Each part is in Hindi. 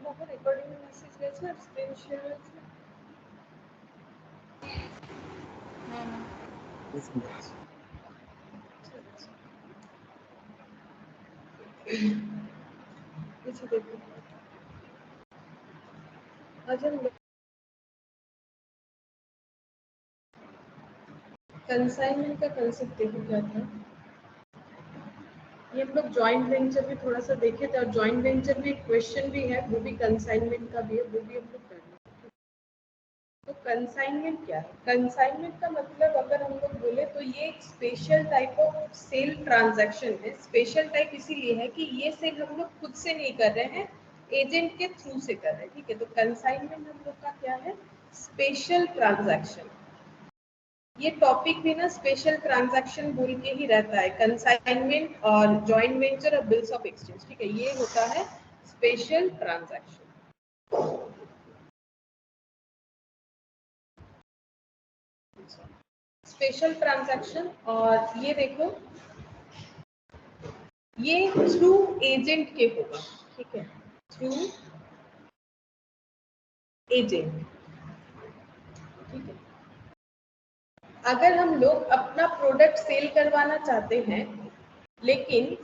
বাবা রেকর্ডিং মেসেজ গেছে আর স্ক্রিন শেয়ার হয়েছে না না কিছু দেখুন अच्छा कंसाइनमेंट का कंसेप्ट देखो क्या था ये हम लोग जॉइंट वेंचर भी थोड़ा सा देखे थे और जॉइंट वेंचर में एक क्वेश्चन भी है वो भी कंसाइनमेंट का भी है वो भी हम लोग कर रहे हैं तो कंसाइनमेंट क्या है कंसाइनमेंट का मतलब अगर हम लोग बोले तो ये एक special type of sale transaction है स्पेशल टाइप इसीलिए है कि ये सेल हम लोग खुद से नहीं कर रहे हैं एजेंट के थ्रू से कर रहे हैं ठीक है तो कंसाइनमेंट हम लोग का क्या है स्पेशल ट्रांजैक्शन ये टॉपिक भी ना स्पेशल ट्रांजैक्शन बोल के ही रहता है कंसाइनमेंट और जॉइंट वेंचर और बिल्स ऑफ एक्सचेंज ठीक है ये होता है स्पेशल ट्रांजैक्शन स्पेशल ट्रांजैक्शन और ये देखो ये थ्रू एजेंट के होगा ठीक है थ्रू एजेंट ठीक है अगर हम लोग अपना प्रोडक्ट सेल करवाना चाहते हैं लेकिन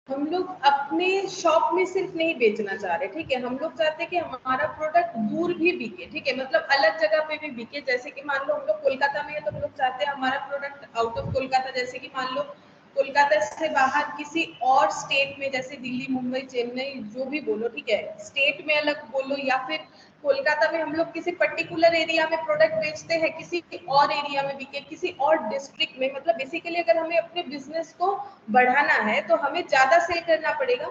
हम लोग अपने शॉप में सिर्फ नहीं बेचना चाह रहे ठीक है हम लोग चाहते हैं कि हमारा प्रोडक्ट दूर भी बिके ठीक है मतलब अलग जगह पे भी बिके जैसे कि मान लो हम लोग कोलकाता में है तो हम लोग चाहते हैं हमारा प्रोडक्ट आउट ऑफ कोलकाता जैसे कि मान लो कोलकाता से बाहर किसी और स्टेट में जैसे दिल्ली मुंबई चेन्नई जो भी बोलो ठीक है स्टेट में अलग बोलो या फिर कोलकाता में हम लोग किसी पर्टिकुलर एरिया में प्रोडक्ट बेचते हैं किसी और एरिया में बिके किसी और डिस्ट्रिक्ट में मतलब बेसिकली अगर हमें अपने बिजनेस को बढ़ाना है तो हमें ज्यादा सेल करना पड़ेगा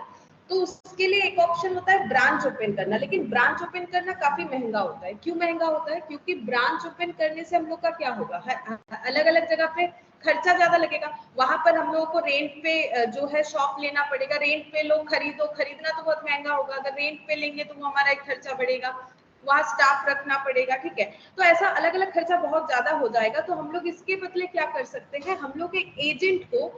तो उसके लिए एक ऑप्शन होता है ब्रांच ओपन करना लेकिन ब्रांच ओपन करना काफी महंगा होता है क्यों महंगा होता है क्योंकि ब्रांच ओपन करने से हम लोग का क्या होगा अलग अलग जगह पे खर्चा ज्यादा लगेगा वहां पर हम लोगों को रेंट पे जो है शॉप लेना पड़ेगा रेंट पे लोग खरीदना तो बहुत महंगा होगा अगर रेंट पे लेंगे तो वो हमारा एक खर्चा बढ़ेगा वहां स्टाफ रखना पड़ेगा ठीक है तो ऐसा अलग अलग खर्चा बहुत ज्यादा हो जाएगा तो हम लोग इसके बदले क्या कर सकते हैं हम लोग एक एजेंट को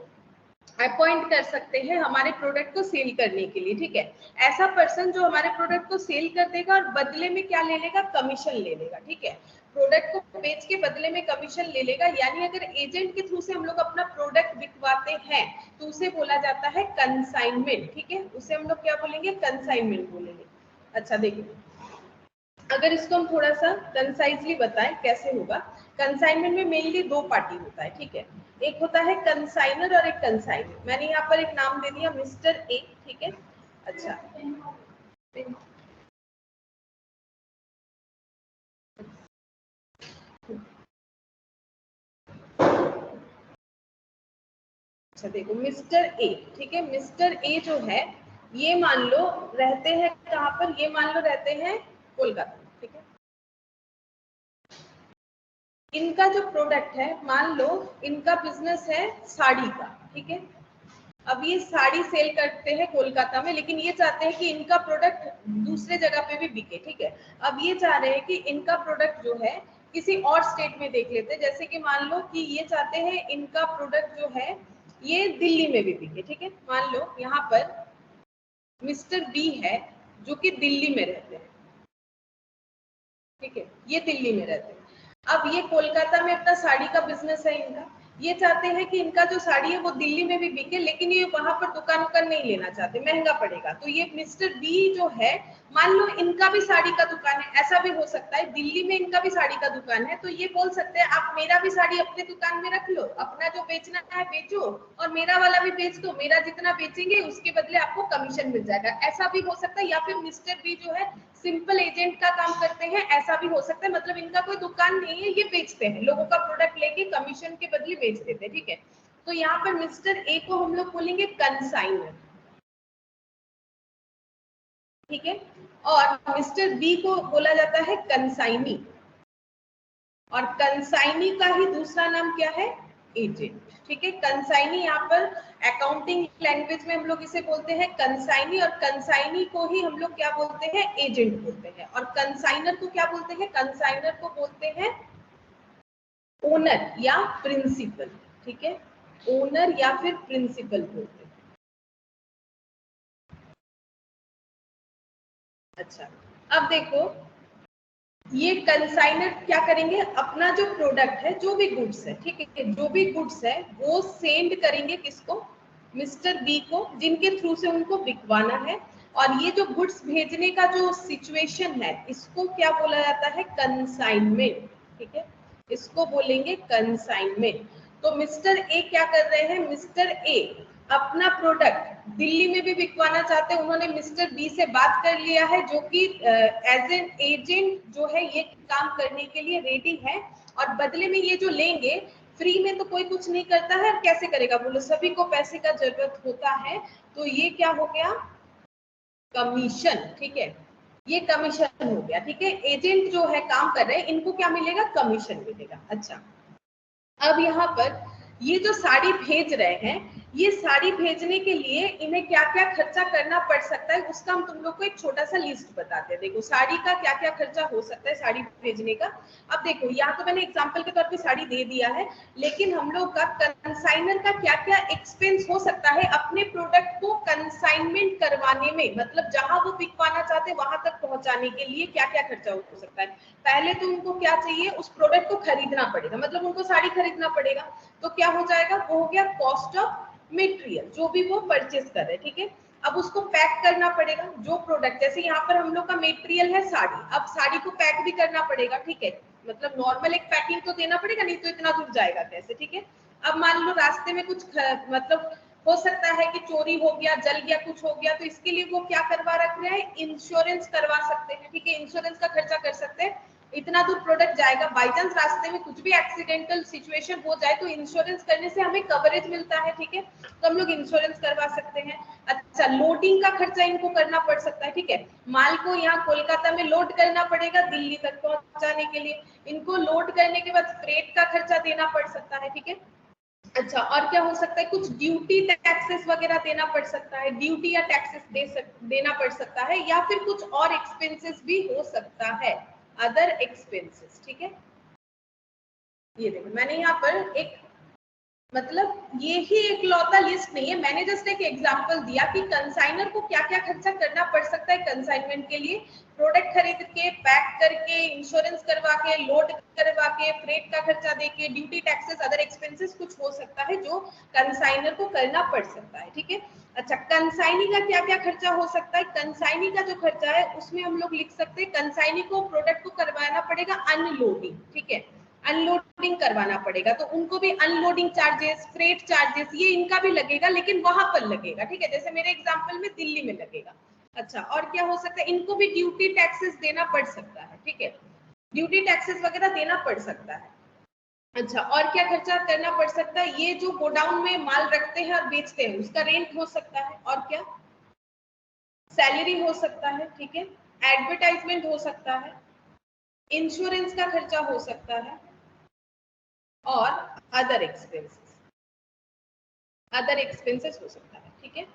अपॉइंट कर सकते हैं हमारे प्रोडक्ट को सेल करने के लिए ठीक है ऐसा पर्सन जो हमारे प्रोडक्ट को सेल कर देगा और बदले में क्या ले लेगा कमीशन ले लेगा ठीक है प्रोडक्ट को बेच के बदले में कमीशन ले लेगा यानी अगर एजेंट के थ्रू से हम लोग अपना प्रोडक्ट बिकवाते हैं तो उसे बोला जाता है कंसाइनमेंट ठीक है उसे हम लोग क्या बोलेंगे कंसाइनमेंट बोलेंगे अच्छा देखिए अगर इसको हम थोड़ा सा कंसाइजली बताएं कैसे होगा कंसाइनमेंट में मेनली दो पार्टी होता है ठीक है एक होता है कंसाइनर और एक कंसाइनर मैंने यहाँ पर एक नाम दे दिया मिस्टर ए ठीक है अच्छा अच्छा देखो मिस्टर ए ठीक है मिस्टर ए जो है ये मान लो रहते हैं कहाँ पर ये मान लो रहते हैं कोलकाता ठीक है इनका जो प्रोडक्ट है मान लो इनका बिजनेस है साड़ी का ठीक है अब ये साड़ी सेल करते हैं कोलकाता में लेकिन ये चाहते हैं कि इनका प्रोडक्ट दूसरे जगह पे भी बिके ठीक है अब ये चाह रहे हैं कि इनका प्रोडक्ट जो है किसी और स्टेट में देख लेते हैं जैसे कि मान लो कि ये चाहते हैं इनका प्रोडक्ट जो है ये दिल्ली में भी बिके ठीक है मान लो यहाँ पर मिस्टर बी है जो कि दिल्ली में रहते हैं ठीक है ये दिल्ली में रहते हैं अब ये कोलकाता में अपना साड़ी का बिजनेस है इनका ये चाहते हैं कि इनका जो साड़ी है वो दिल्ली में भी बिके लेकिन ये वहां पर दुकान नहीं लेना चाहते महंगा पड़ेगा तो ये मिस्टर बी जो है मान लो इनका भी साड़ी का दुकान है ऐसा भी हो सकता है दिल्ली में इनका भी साड़ी का दुकान है तो ये बोल सकते हैं आप मेरा भी साड़ी अपने दुकान में रख लो अपना जो बेचना है बेचो और मेरा वाला भी बेच दो मेरा जितना बेचेंगे उसके बदले आपको कमीशन मिल जाएगा ऐसा भी हो सकता है या फिर मिस्टर बी जो है सिंपल एजेंट का काम करते हैं ऐसा भी हो सकता है मतलब इनका कोई दुकान नहीं है ये बेचते हैं लोगों का प्रोडक्ट लेके कमीशन के बदले बेच देते हैं ठीक है तो यहाँ पर मिस्टर ए को हम लोग बोलेंगे कंसाइनर ठीक है और मिस्टर बी को बोला जाता है कंसाइनी और कंसाइनी का ही दूसरा नाम क्या है एजेंट ठीक है कंसाइनी यहाँ पर अकाउंटिंग लैंग्वेज में हम लोग इसे बोलते हैं कंसाइनी और कंसाइनी को ही हम लोग क्या बोलते हैं एजेंट बोलते हैं और कंसाइनर को क्या बोलते हैं कंसाइनर को बोलते हैं ओनर या प्रिंसिपल ठीक है ओनर या फिर प्रिंसिपल बोलते हैं अच्छा, अब देखो ये कंसाइनर क्या करेंगे, अपना जो प्रोडक्ट है, जो भी गुड्स है, ठीक है, जो भी गुड्स है वो सेंड करेंगे किसको, मिस्टर बी को, जिनके थ्रू से उनको बिकवाना है। और ये जो गुड्स भेजने का जो सिचुएशन है, इसको क्या बोला जाता है, कंसाइनमेंट, ठीक है, इसको बोलेंगे कंसाइनमेंट। तो मिस्टर ए क्या कर रहे हैं, मिस्टर ए अपना प्रोडक्ट दिल्ली में भी बिकवाना चाहते हैं, उन्होंने मिस्टर बी से बात कर लिया है, जो कि एज एन एजेंट जो है ये काम करने के लिए रेडी है, और बदले में ये जो लेंगे, फ्री में तो कोई कुछ नहीं करता है, कैसे करेगा बोलो, सभी को पैसे का जरूरत होता है, तो ये क्या हो गया, कमीशन, ठीक है, ये कमीशन हो गया, ठीक है, एजेंट जो है काम कर रहे हैं, इनको क्या मिलेगा, कमीशन मिलेगा। अच्छा, अब यहाँ पर ये जो साड़ी भेज रहे हैं, ये साड़ी भेजने के लिए इन्हें क्या क्या खर्चा करना पड़ सकता है, उसका हम तुम लोग को एक छोटा सा लिस्ट बताते हैं। देखो साड़ी का क्या क्या खर्चा हो सकता है साड़ी भेजने का। अब देखो यहाँ तो मैंने एग्जांपल के तौर पे साड़ी दे दिया है, लेकिन हम लोग का कंसाइनर का क्या क्या एक्सपेंस हो सकता है अपने प्रोडक्ट को कंसाइनमेंट करवाने में, मतलब जहां वो बिकवाना चाहते वहां तक पहुंचाने के लिए क्या क्या खर्चा हो सकता है। पहले तो उनको क्या चाहिए, उस प्रोडक्ट को खरीदना पड़ेगा, मतलब उनको साड़ी खरीदना पड़ेगा, तो क्या हो जाएगा, वो हो गया कॉस्ट ऑफ मटेरियल, जो भी वो परचेस कर रहे हैं, ठीक है। अब उसको पैक करना पड़ेगा, जो प्रोडक्ट, जैसे यहाँ पर हम लोग का मटेरियल है साड़ी, अब साड़ी को पैक भी करना पड़ेगा, ठीक है, मतलब नॉर्मल एक पैकिंग तो देना पड़ेगा, नहीं तो इतना दूर जाएगा कैसे, ठीक है। अब मान लो रास्ते में कुछ मतलब हो सकता है कि चोरी हो गया, जल गया, कुछ हो गया, तो इसके लिए वो क्या करवा रख रहे हैं, इंश्योरेंस करवा सकते हैं, ठीक है, इंश्योरेंस का खर्चा कर सकते हैं। इतना दूर प्रोडक्ट जाएगा, बाई चांस रास्ते में कुछ भी एक्सीडेंटल सिचुएशन हो जाए तो इंश्योरेंस करने से हमें कवरेज मिलता है, ठीक है, तो हम लोग इंश्योरेंस करवा सकते हैं। अच्छा, लोडिंग का खर्चा इनको करना पड़ सकता है, ठीक है, माल को यहाँ कोलकाता में लोड करना पड़ेगा दिल्ली तक पहुंचाने के लिए, इनको लोड करने के बाद फ्रेट का खर्चा देना पड़ सकता है, ठीक है। अच्छा, और क्या हो सकता है, कुछ ड्यूटी टैक्सेस वगैरह देना पड़ सकता है, ड्यूटी या टैक्सेस देना पड़ सकता है, या फिर कुछ और एक्सपेंसेस भी हो सकता है, अदर एक्सपेंसेस, ठीक है। ये देखो मैंने यहाँ पर एक, मतलब ये ही एक लौता लिस्ट नहीं है, मैंने जस्ट एक एग्जांपल दिया कि कंसाइनर को क्या क्या खर्चा करना पड़ सकता है कंसाइनमेंट के लिए, प्रोडक्ट खरीद के, पैक करके, इंश्योरेंस करवा के, लोड करवा के, फ्रेट का खर्चा देके, ड्यूटी टैक्सेस, अदर एक्सपेंसेस कुछ हो सकता है जो कंसाइनर को करना पड़ सकता है, ठीक है। अच्छा, कंसाइनी का क्या क्या खर्चा हो सकता है, कंसाइनी का जो खर्चा है उसमें हम लोग लिख सकते हैं, कंसाइनी को प्रोडक्ट को करवाना पड़ेगा अनलोडिंग, ठीक है, अनलोडिंग करवाना पड़ेगा, तो उनको भी अनलोडिंग चार्जेस, फ्रेट चार्जेस, ये इनका भी लगेगा, लेकिन वहां पर लगेगा, ठीक है, जैसे मेरे एग्जांपल में दिल्ली में लगेगा। अच्छा, और क्या हो सकता है, इनको भी ड्यूटी टैक्सेस देना पड़ सकता है, ठीक है, ड्यूटी टैक्सेस वगैरह देना पड़ सकता है। अच्छा, और क्या खर्चा करना पड़ सकता है, ये जो गोडाउन में माल रखते हैं और बेचते हैं उसका रेंट हो सकता है, और क्या, सैलरी हो सकता है, ठीक है, एडवर्टाइजमेंट हो सकता है, इंश्योरेंस का खर्चा हो सकता है, और अदर एक्सपेंसेस, अदर एक्सपेंसेस हो सकता है, ठीक है।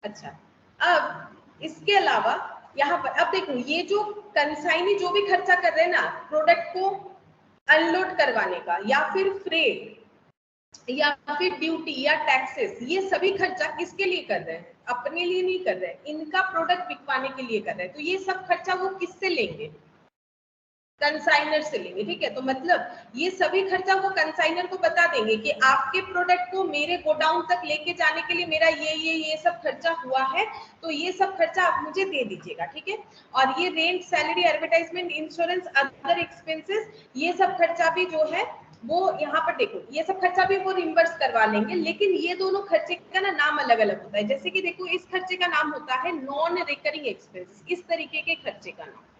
अच्छा, अब इसके अलावा यहाँ पर अब देखो, ये जो कंसाइनी जो भी खर्चा कर रहे हैं ना प्रोडक्ट को अनलोड करवाने का, या फिर फ्रेट, या फिर ड्यूटी या टैक्सेस, ये सभी खर्चा किसके लिए कर रहे हैं, अपने लिए नहीं कर रहे हैं, इनका प्रोडक्ट बिकवाने के लिए कर रहे हैं, तो ये सब खर्चा वो किससे लेंगे, कंसाइनर से लेंगे, ठीक है। तो मतलब ये सभी खर्चा वो कंसाइनर को बता देंगे कि आपके प्रोडक्ट को मेरे गोडाउन तक लेके जाने के लिए मेरा ये सब खर्चा हुआ है, तो ये सब खर्चा आप मुझे दे दीजिएगा, ठीक है। और ये rent, salary, advertisement, insurance, other expenses, ये सब खर्चा भी जो है वो यहाँ पर देखो, ये सब खर्चा भी वो रिम्बर्स करवा लेंगे, लेकिन ये दोनों खर्चे का ना नाम अलग अलग होता है। जैसे कि देखो, इस खर्चे का नाम होता है नॉन रिकरिंग एक्सपेंसेस, इस तरीके के खर्चे का नाम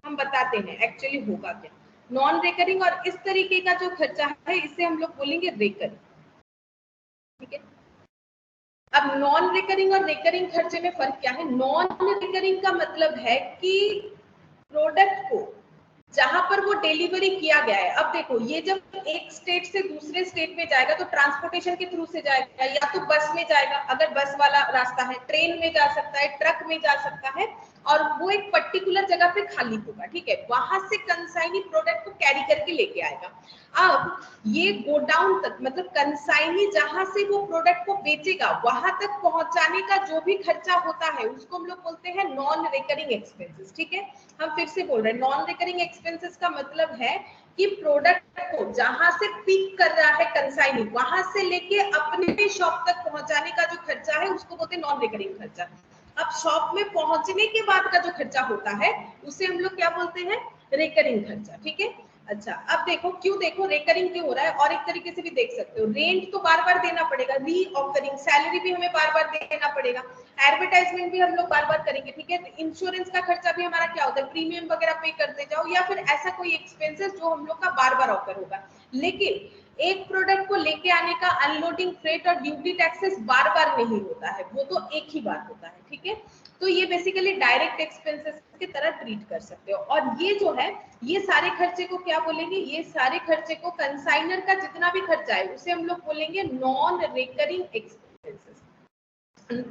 हम बताते हैं एक्चुअली होगा क्या, नॉन रेकरिंग, और इस तरीके का जो खर्चा है इसे हम लोग बोलेंगे रेकरिंग, ठीक है। अब नॉन रिकरिंग और रिकरिंग खर्चे में फर्क क्या है, नॉन रिकरिंग का मतलब है कि प्रोडक्ट को जहां पर वो डिलीवरी किया गया है, अब देखो ये जब एक स्टेट से दूसरे स्टेट में जाएगा तो ट्रांसपोर्टेशन के थ्रू से जाएगा, या तो बस में जाएगा अगर बस वाला रास्ता है, ट्रेन में जा सकता है, ट्रक में जा सकता है, और वो एक पर्टिकुलर जगह पे खाली होगा, ठीक है, वहां से कंसाइनी प्रोडक्ट को कैरी करके लेके आएगा। अब ये गोडाउन तक, मतलब कंसाइनी जहां से वो प्रोडक्ट को बेचेगा वहां तक पहुंचाने का जो भी खर्चा होता है उसको हम लोग बोलते हैं नॉन रिकरिंग एक्सपेंसेस, ठीक है। हम फिर से बोल रहे हैं, नॉन रिकरिंग एक्सपेंसेस का मतलब है कि प्रोडक्ट को जहां से पिक कर रहा है कंसाइनी वहां से लेके अपने शॉप तक पहुंचाने का जो खर्चा है उसको बोलते हैं नॉन रिकरिंग खर्चा। अब शॉप में पहुंचने के बाद का जो खर्चा होता है उसे हम लोग क्या बोलते हैं, रेकरिंग खर्चा, ठीक है। अच्छा, अब देखो क्यों, देखो रेकरिंग क्यों हो रहा है, और एक तरीके से भी देख सकते हो, रेंट तो बार बार देना पड़ेगा, रीऑफरिंग सैलरी भी हमें बार बार देना पड़ेगा, एडवर्टाइजमेंट भी हम लोग बार बार करेंगे, ठीक है। इंश्योरेंस का खर्चा भी हमारा क्या होता है, प्रीमियम वगैरह पे करते जाओ, या फिर ऐसा कोई एक्सपेंसेस जो हम लोग का बार बार ऑकर होगा। लेकिन एक प्रोडक्ट को लेके आने का अनलोडिंग, फ्रेट और ड्यूटी टैक्सेस बार बार नहीं होता है, वो तो एक ही बार होता है, ठीक है। तो ये बेसिकली डायरेक्ट एक्सपेंसेस की तरह ट्रीट कर सकते हो। और ये जो है, ये सारे खर्चे को क्या बोलेंगे, ये सारे खर्चे को, कंसाइनर का जितना भी खर्चा है उसे हम लोग बोलेंगे नॉन रिकरिंग एक्सपेंसेस।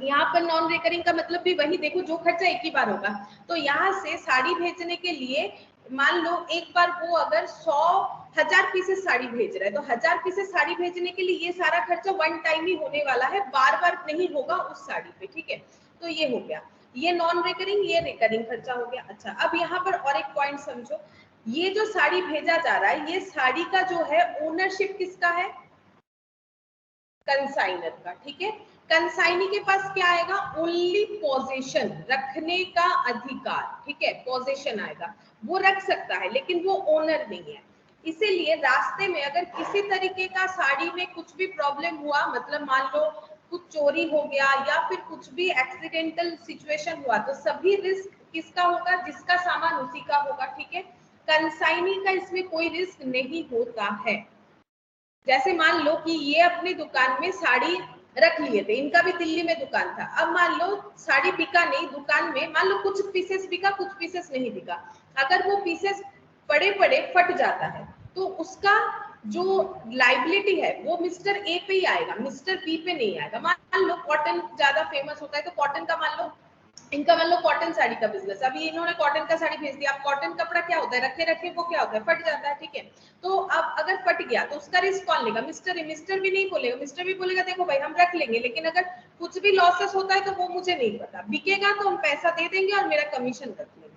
यहाँ पर नॉन रिकरिंग का मतलब भी वही, देखो जो खर्चा एक ही बार होगा, तो यहाँ से साड़ी भेजने के लिए मान लो एक बार वो अगर 100,000 पीसेस साड़ी भेज रहा है, तो 1000 पीसेस साड़ी भेजने के लिए ये सारा खर्चा वन टाइम ही होने वाला है, बार बार नहीं होगा उस साड़ी पे, ठीक है। तो ये हो गया, ये नॉन रिकरिंग, ये रिकरिंग खर्चा हो गया। अच्छा, अब यहाँ पर और एक पॉइंट समझो, ये जो साड़ी भेजा जा रहा है, ये साड़ी का जो है ओनरशिप किसका है, कंसाइनर का, ठीक है। कंसाइनी के पास क्या आएगा, ओनली पोजीशन, रखने का अधिकार, ठीक है, पोजीशन आएगा, वो रख सकता है लेकिन वो ओनर नहीं है। इसीलिए रास्ते में अगर किसी तरीके का साड़ी में कुछ भी प्रॉब्लम हुआ, मतलब मान लो कुछ चोरी हो गया या फिर कुछ भी एक्सीडेंटल सिचुएशन हुआ, तो सभी रिस्क किसका होगा, जिसका सामान उसी का होगा, ठीक है। कंसाइनी का इसमें कोई रिस्क नहीं होता है। जैसे मान लो कि ये अपनी दुकान में साड़ी रख लिए थे, इनका भी दिल्ली में दुकान था, अब मान लो साड़ी बिका नहीं दुकान में, मान लो कुछ पीसेस बिका कुछ पीसेस नहीं बिका, अगर वो पीसेस पड़े पड़े फट जाता है तो उसका जो लाइबिलिटी है वो मिस्टर ए पे ही आएगा, मिस्टर बी पे नहीं आएगा। मान लो कॉटन ज्यादा फेमस होता है तो कॉटन का मान लो, इनका मान लो कॉटन साड़ी का बिजनेस, अभी इन्होंने कॉटन का साड़ी भेज दिया, अब कॉटन कपड़ा क्या होता है, रखे रखे वो क्या होता है, फट जाता है, ठीक है। तो अब अगर फट गया तो उसका रिस्क कौन लेगा, मिस्टर, मिस्टर भी नहीं बोलेगा, मिस्टर भी बोलेगा देखो भाई हम रख लेंगे, लेकिन अगर कुछ भी लॉसेस होता है तो वो मुझे नहीं पता, बिकेगा तो हम पैसा दे देंगे और मेरा कमीशन रख लेंगे।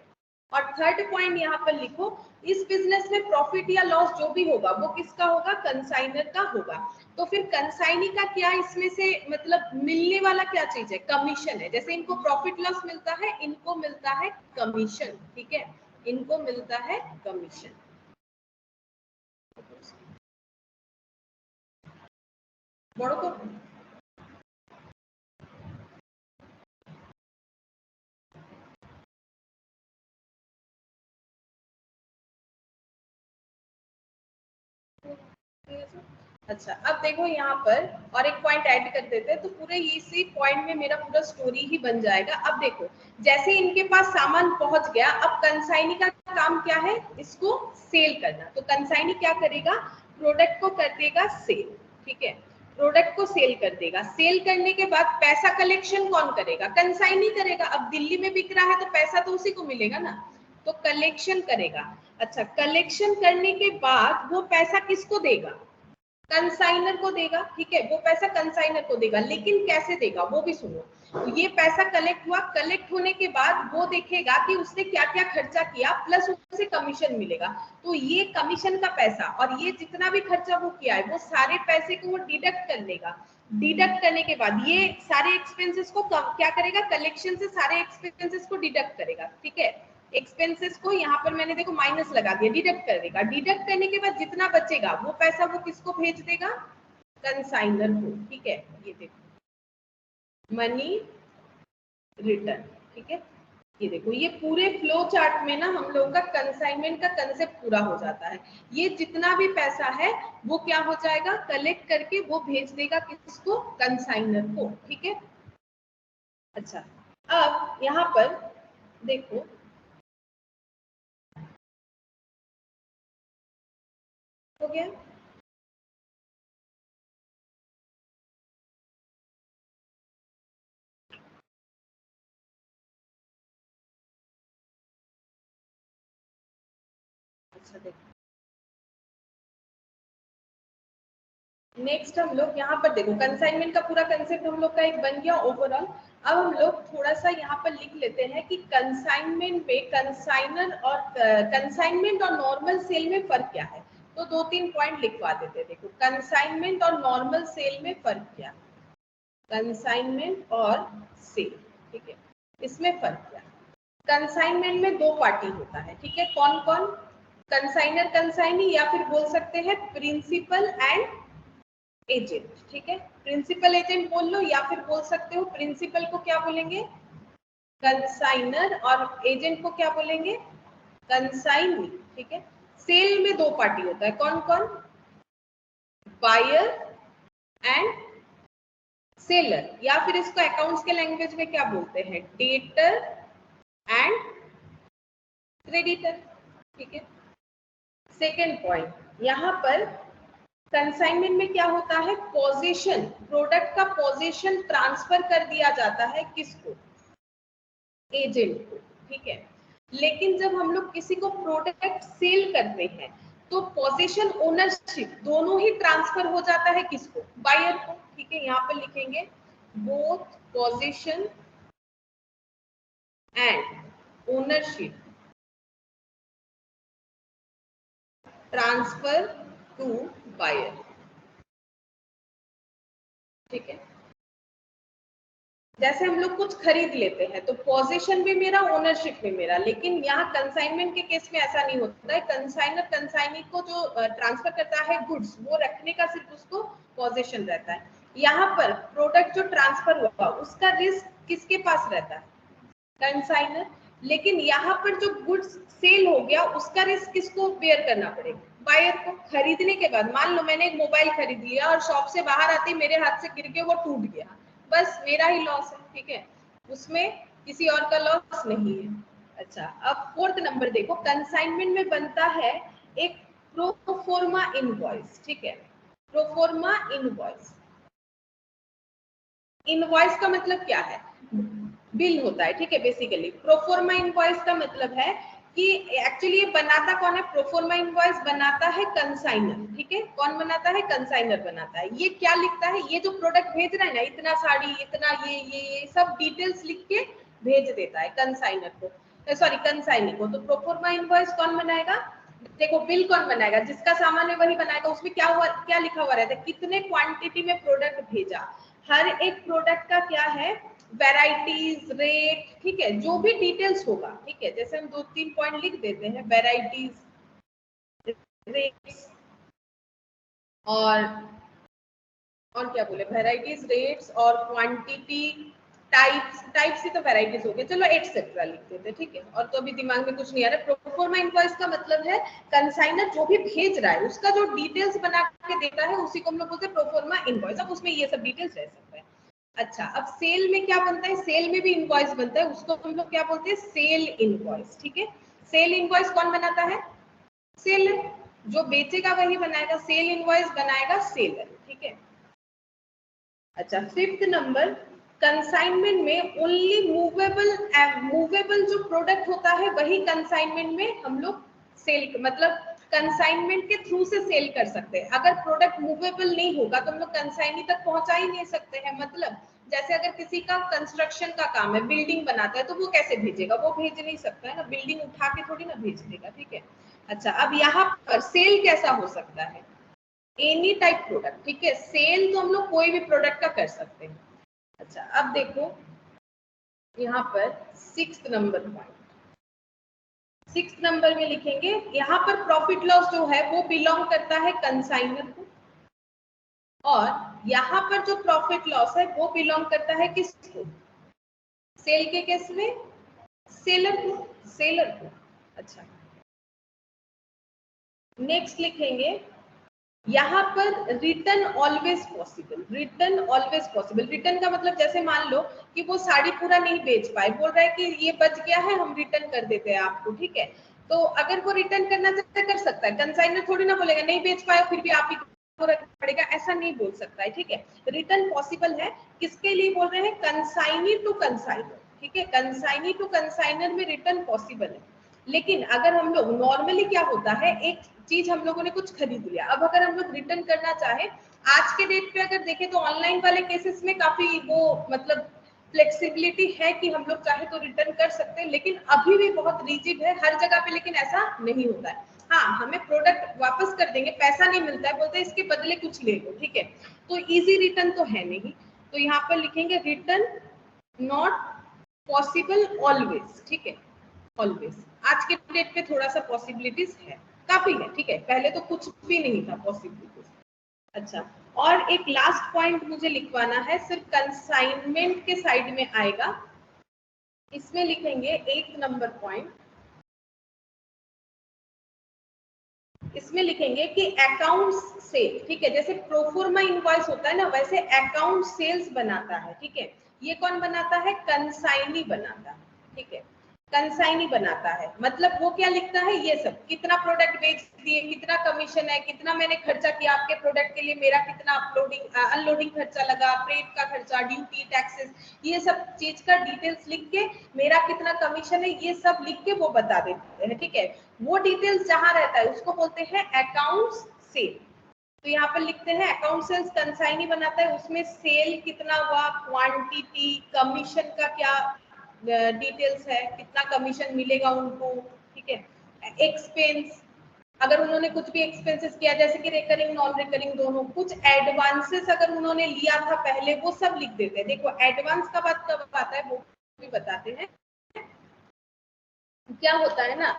और थर्ड पॉइंट यहाँ पर लिखो, इस बिजनेस में प्रॉफिट या लॉस जो भी होगा वो किसका होगा, कंसाइनर का होगा। तो फिर कंसाइनी का क्या इसमें से मतलब मिलने वाला क्या चीज है, कमीशन है। जैसे इनको प्रॉफिट लॉस मिलता है, इनको मिलता है कमीशन, ठीक है, इनको मिलता है कमीशन। बड़ों को अच्छा, अब देखो यहाँ पर और एक पॉइंट ऐड कर देते हैं तो पूरे इसी पॉइंट में मेरा पूरा स्टोरी ही बन जाएगा। अब देखो, जैसे इनके पास सामान पहुंच गया, अब कंसाइनी का काम क्या है, इसको सेल करना। तो कंसाइनी क्या करेगा, प्रोडक्ट को कर देगा सेल, ठीक है, प्रोडक्ट को सेल कर देगा। सेल करने के बाद पैसा कलेक्शन कौन करेगा, कंसाइनी करेगा। अब दिल्ली में बिक रहा है तो पैसा तो उसी को मिलेगा ना, तो कलेक्शन करेगा। अच्छा, कलेक्शन करने के बाद वो पैसा किसको देगा, कंसाइनर को देगा, ठीक है, वो पैसा कंसाइनर को देगा। लेकिन कैसे देगा वो भी सुनो, तो ये पैसा कलेक्ट हुआ, कलेक्ट होने के बाद वो देखेगा कि उसने क्या क्या खर्चा किया, प्लस उसे कमीशन मिलेगा। तो ये कमीशन का पैसा और ये जितना भी खर्चा वो किया है वो सारे पैसे को वो डिडक्ट कर लेगा। डिडक्ट करने के बाद ये सारे एक्सपेंसेस को क्या करेगा, कलेक्शन से सारे एक्सपेंसेस को डिडक्ट करेगा, ठीक है। एक्सपेंसेस को यहाँ पर मैंने देखो माइनस लगा दिया, डिडक्ट कर देगा। डिडक्ट करने के बाद जितना बचेगा वो पैसा वो किसको भेज देगा, कंसाइनर को, ठीक है। ये देखो मनी रिटर्न, ठीक है। ये देखो, ये पूरे फ्लो चार्ट में ना हम लोगों का कंसाइनमेंट का कंसेप्ट पूरा हो जाता है। ये जितना भी पैसा है वो क्या हो जाएगा, कलेक्ट करके वो भेज देगा किसको, कंसाइनर को, ठीक है। अच्छा, अब यहाँ पर देखो, हो गया। अच्छा देखो नेक्स्ट हम लोग यहाँ पर देखो कंसाइनमेंट का पूरा कंसेप्ट हम लोग का एक बन गया ओवरऑल। अब हम लोग थोड़ा सा यहाँ पर लिख लेते हैं कि कंसाइनमेंट में कंसाइनमेंट और नॉर्मल सेल में फर्क क्या है। तो 2-3 पॉइंट लिखवा देते हैं। देखो कंसाइनमेंट और नॉर्मल सेल में फर्क क्या है, कंसाइनमेंट और सेल, ठीक है, इसमें फर्क क्या है। कंसाइनमेंट में 2 पार्टी होता है, ठीक है, कौन कौन, कंसाइनर कंसाइनी, या फिर बोल सकते हैं प्रिंसिपल एंड एजेंट, ठीक है, प्रिंसिपल एजेंट बोल लो, या फिर बोल सकते हो प्रिंसिपल को क्या बोलेंगे, कंसाइनर, और एजेंट को क्या बोलेंगे, कंसाइनी, ठीक है। सेल में 2 पार्टी होता है, कौन कौन, बायर एंड सेलर, या फिर इसको अकाउंट्स के लैंग्वेज में क्या बोलते हैं, डेटर एंड क्रेडिटर, ठीक है। सेकेंड पॉइंट, यहाँ पर कंसाइनमेंट में क्या होता है, पोजीशन, प्रोडक्ट का पोजीशन ट्रांसफर कर दिया जाता है किसको, एजेंट को, ठीक है। लेकिन जब हम लोग किसी को प्रोडक्ट सेल करते हैं तो पोजीशन ओनरशिप दोनों ही ट्रांसफर हो जाता है किसको, बायर को, ठीक है। यहाँ पर लिखेंगे both possession and ownership transfer to buyer, ठीक है। जैसे हम लोग कुछ खरीद लेते हैं तो पोजीशन भी मेरा, ओनरशिप भी मेरा, लेकिन यहाँ कंसाइनमेंट के केस में ऐसा नहीं होता है। कंसाइनर कंसाइनी को जो ट्रांसफर करता है गुड्स, वो रखने का सिर्फ उसको पोजीशन रहता है। यहाँ पर प्रोडक्ट जो ट्रांसफर हुआ उसका रिस्क किसके पास रहता है, कंसाइनर, लेकिन यहाँ पर जो गुड्स सेल हो गया उसका रिस्क किसको बेयर करना पड़ेगा, बायर को। खरीदने के बाद मान लो मैंने एक मोबाइल खरीद लिया और शॉप से बाहर आते मेरे हाथ से गिर के वो टूट गया, बस मेरा ही लॉस है, ठीक है, उसमें किसी और का लॉस नहीं है। अच्छा, अब फोर्थ नंबर देखो, कंसाइनमेंट में बनता है एक प्रोफोर्मा इनवॉइस, ठीक है, प्रोफोर्मा इनवॉइस। इनवॉइस का मतलब क्या है, बिल होता है, ठीक है। बेसिकली प्रोफोर्मा इनवॉइस का मतलब है कि एक्चुअली ये बनाता कौन है, प्रोफोर्मा इनवॉइस बनाता है कंसाइनर, ठीक है। कौन बनाता है, कंसाइनर बनाता है। ये क्या लिखता है, ये जो प्रोडक्ट भेज रहा है ना, इतना साड़ी, इतना ये सब डिटेल्स लिख के भेज देता है कंसाइनर को, सॉरी कंसाइनी को। तो प्रोफोर्मा इनवॉइस कौन बनाएगा, देखो बिल कौन बनाएगा, जिसका सामान है वही बनाएगा। उसमें क्या हुआ, क्या लिखा हुआ रहता है, कितने क्वांटिटी में प्रोडक्ट भेजा, हर एक प्रोडक्ट का क्या है, वेराइटीज, रेट, ठीक है, जो भी डिटेल्स होगा, ठीक है। जैसे हम 2-3 पॉइंट लिख देते हैं, वेराइटीज, रेट्स, और क्या बोले, वेराइटीज, रेट्स और क्वांटिटी, टाइप्स ही तो वेराइटीज हो गए, चलो एटसेट्रा लिख देते हैं, ठीक है। और तो अभी दिमाग में कुछ नहीं आ रहा। प्रोफोर्मा इनवॉइस का मतलब है कंसाइनर जो भी भेज रहा है उसका जो डिटेल्स बना के देता है उसी को हम लोग बोलते हैं प्रोफोर्मा इनवॉइस। अब उसमें ये सब डिटेल्स रह सकता है। अच्छा, अब सेल में क्या बनता है, सेल में भी इनवॉइस बनता है, उसको हम लोग क्या बोलते हैं, सेल इनवॉइस, ठीक है। सेल इनवॉइस कौन बनाता है, सेलर, जो बेचेगा वही बनाएगा, सेल इनवॉइस बनाएगा सेलर, ठीक है। अच्छा, फिफ्थ नंबर, कंसाइनमेंट में ओनली मूवेबल जो प्रोडक्ट होता है वही कंसाइनमेंट में हम लोग सेल, मतलब कंसाइनमेंट के थ्रू से सेल कर सकते हैं। अगर प्रोडक्ट मूवेबल नहीं होगा तो हम लोग कंसाइनी तक पहुंचा ही नहीं सकते हैं। मतलब जैसे अगर किसी का कंस्ट्रक्शन का काम है, बिल्डिंग बनाता है, तो वो कैसे भेजेगा, वो भेज नहीं सकता है ना, बिल्डिंग उठा के थोड़ी ना भेज देगा, ठीक है। अच्छा, अब यहाँ पर सेल कैसा हो सकता है, एनी टाइप प्रोडक्ट, ठीक है। सेल तो हम लोग कोई भी प्रोडक्ट का कर सकते हैं। अच्छा, अब देखो यहाँ पर sixth number point, sixth number में लिखेंगे, यहाँ पर प्रॉफिट लॉस जो है वो बिलोंग करता है कंसाइनर को, और यहाँ पर जो प्रॉफिट लॉस है वो बिलोंग करता है किसको, सेल के केस में सेलर को, सेलर को। अच्छा, नेक्स्ट लिखेंगे यहाँ पर return always possible, return always possible. Return का मतलब जैसे मान लो कि वो साड़ी पूरा नहीं बेच पाए, बोल रहा है कि ये बच गया है, हम रिटर्न कर देते हैं आपको, ठीक है। तो अगर वो रिटर्न करना चाहता है कर सकता है, कंसाइनर थोड़ी ना बोलेगा नहीं बेच पाए फिर भी आप ही को रखना पड़ेगा, ऐसा नहीं बोल सकता है, ठीक है। रिटर्न पॉसिबल है, किसके लिए बोल रहे हैं, कंसाइनी टू कंसाइनर, ठीक है। कंसाइनी टू कंसाइनर में रिटर्न पॉसिबल है। लेकिन अगर हम लोग नॉर्मली क्या होता है, एक चीज हम लोगों ने कुछ खरीद लिया, अब अगर हम लोग रिटर्न करना चाहे, आज के डेट पे अगर देखें तो ऑनलाइन वाले केसेस में काफी वो मतलब फ्लेक्सिबिलिटी है कि हम लोग चाहे तो रिटर्न कर सकते हैं, लेकिन अभी भी बहुत रिजिड है हर जगह पे, लेकिन ऐसा नहीं होता है। हाँ, हमें प्रोडक्ट वापस कर देंगे, पैसा नहीं मिलता है, बोलते हैं इसके बदले कुछ ले लो, ठीक है, तो इजी रिटर्न तो है नहीं। तो यहाँ पर लिखेंगे रिटर्न नॉट पॉसिबल ऑलवेज, ठीक है, ऑलवेज। आज के डेट पे थोड़ा सा पॉसिबिलिटीज है, काफी है, ठीक है, पहले तो कुछ भी नहीं था पॉसिबिलिटीज। अच्छा, और एक लास्ट पॉइंट मुझे लिखवाना है, सिर्फ कंसाइनमेंट के साइड में आएगा, इसमें लिखेंगे 8 नंबर पॉइंट, इसमें लिखेंगे कि अकाउंट्स सेल, ठीक है, जैसे प्रोफॉर्मा इनवॉइस होता है ना, वैसे अकाउंट सेल्स बनाता है, ठीक है, ये कौन बनाता है, कंसाइनी बनाता है, ठीक है, कंसाइनी बनाता है, मतलब वो क्या लिखता है, ये सब कितना प्रोडक्ट बेच दिए, कितना कमीशन है, कितना मैंने खर्चा किया आपके प्रोडक्ट के लिए, मेरा कितना अपलोडिंग अनलोडिंग खर्चा लगा, फ्रेट का खर्चा, ड्यूटी, टैक्सेस, ये सब चीज का डिटेल्स लिख के, मेरा कितना कमीशन है, ये सब लिख के वो बता देते हैं, ठीक है। वो डिटेल्स जहां रहता है उसको बोलते हैं अकाउंट्स सेल। तो यहाँ पर लिखते हैं अकाउंट सेल्स कंसाइनी बनाता है, उसमें सेल कितना हुआ, क्वांटिटी, कमीशन का क्या डिटेल्स है, कितना कमीशन मिलेगा उनको, ठीक है, एक्सपेंस, अगर उन्होंने कुछ भी एक्सपेंसेस किया, जैसे कि रिकरिंग नॉन रिकरिंग दोनों, कुछ एडवांसेस अगर उन्होंने लिया था पहले, वो सब लिख देते हैं। देखो एडवांस का बात कब आता है वो भी बताते हैं। क्या होता है ना,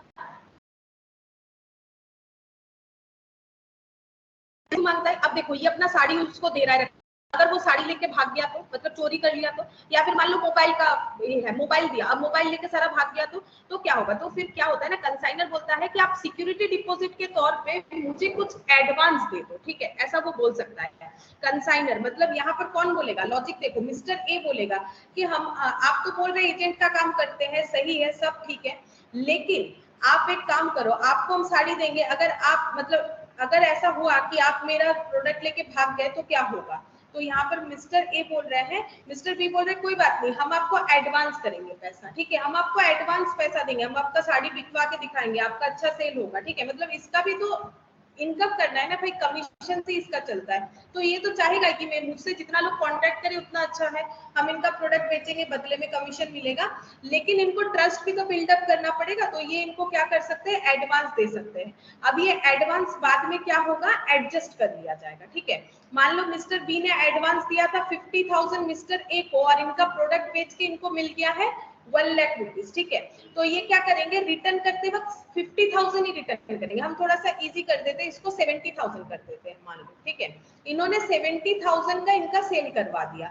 मांगता है, अब देखो ये अपना साड़ी उसको दे रहा है, अगर वो साड़ी लेके भाग गया तो, मतलब चोरी कर लिया तो, या फिर मान लो मोबाइल का ये है, मोबाइल दिया, अब मोबाइल लेके सारा भाग गया तो क्या होगा, तो फिर क्या होता है ना, कंसाइनर बोलता है कि आप सिक्योरिटी डिपॉजिट के तौर पे मुझे कुछ एडवांस दे दो, ठीक है, ऐसा वो बोल सकता है कंसाइनर। मतलब यहाँ पर कौन बोलेगा, लॉजिक देखो, मिस्टर ए बोलेगा कि हम आप तो बोल रहे एजेंट का काम करते हैं, सही है, सब ठीक है, लेकिन आप एक काम करो, आपको हम साड़ी देंगे, अगर आप मतलब अगर ऐसा हुआ कि आप मेरा प्रोडक्ट लेके भाग गए तो क्या होगा। तो यहाँ पर मिस्टर ए बोल रहे हैं, मिस्टर बी बोल रहे हैं कोई बात नहीं, हम आपको एडवांस करेंगे पैसा, ठीक है, हम आपको एडवांस पैसा देंगे, हम आपका साड़ी बिकवा के दिखाएंगे, आपका अच्छा सेल होगा, ठीक है, मतलब इसका भी तो इनकम करना है ना भाई, कमीशन से इसका चलता है, तो ये तो चाहेगा कि मैं मुझसे जितना लोग कांटेक्ट करें उतना अच्छा है, हम इनका प्रोडक्ट बेचेंगे, बदले में कमीशन मिलेगा, लेकिन इनको ट्रस्ट भी तो बिल्डअप करना पड़ेगा, तो ये इनको क्या कर सकते हैं, एडवांस दे सकते हैं। अब ये एडवांस बाद में क्या होगा, एडजस्ट कर लिया जाएगा, ठीक है। मान लो मिस्टर बी ने एडवांस दिया था 50,000 मिस्टर ए को, और इनका प्रोडक्ट बेच के इनको मिल गया है 1 लाख रुपीज, ठीक है, तो ये क्या करेंगे, रिटर्न करते वक्त 50,000 ही रिटर्न करेंगे, हम थोड़ा सा इजी कर देते हैं इसको, 70,000 कर देते हैं मान लो, ठीक है, इन्होंने 70,000 का इनका सेल करवा दिया,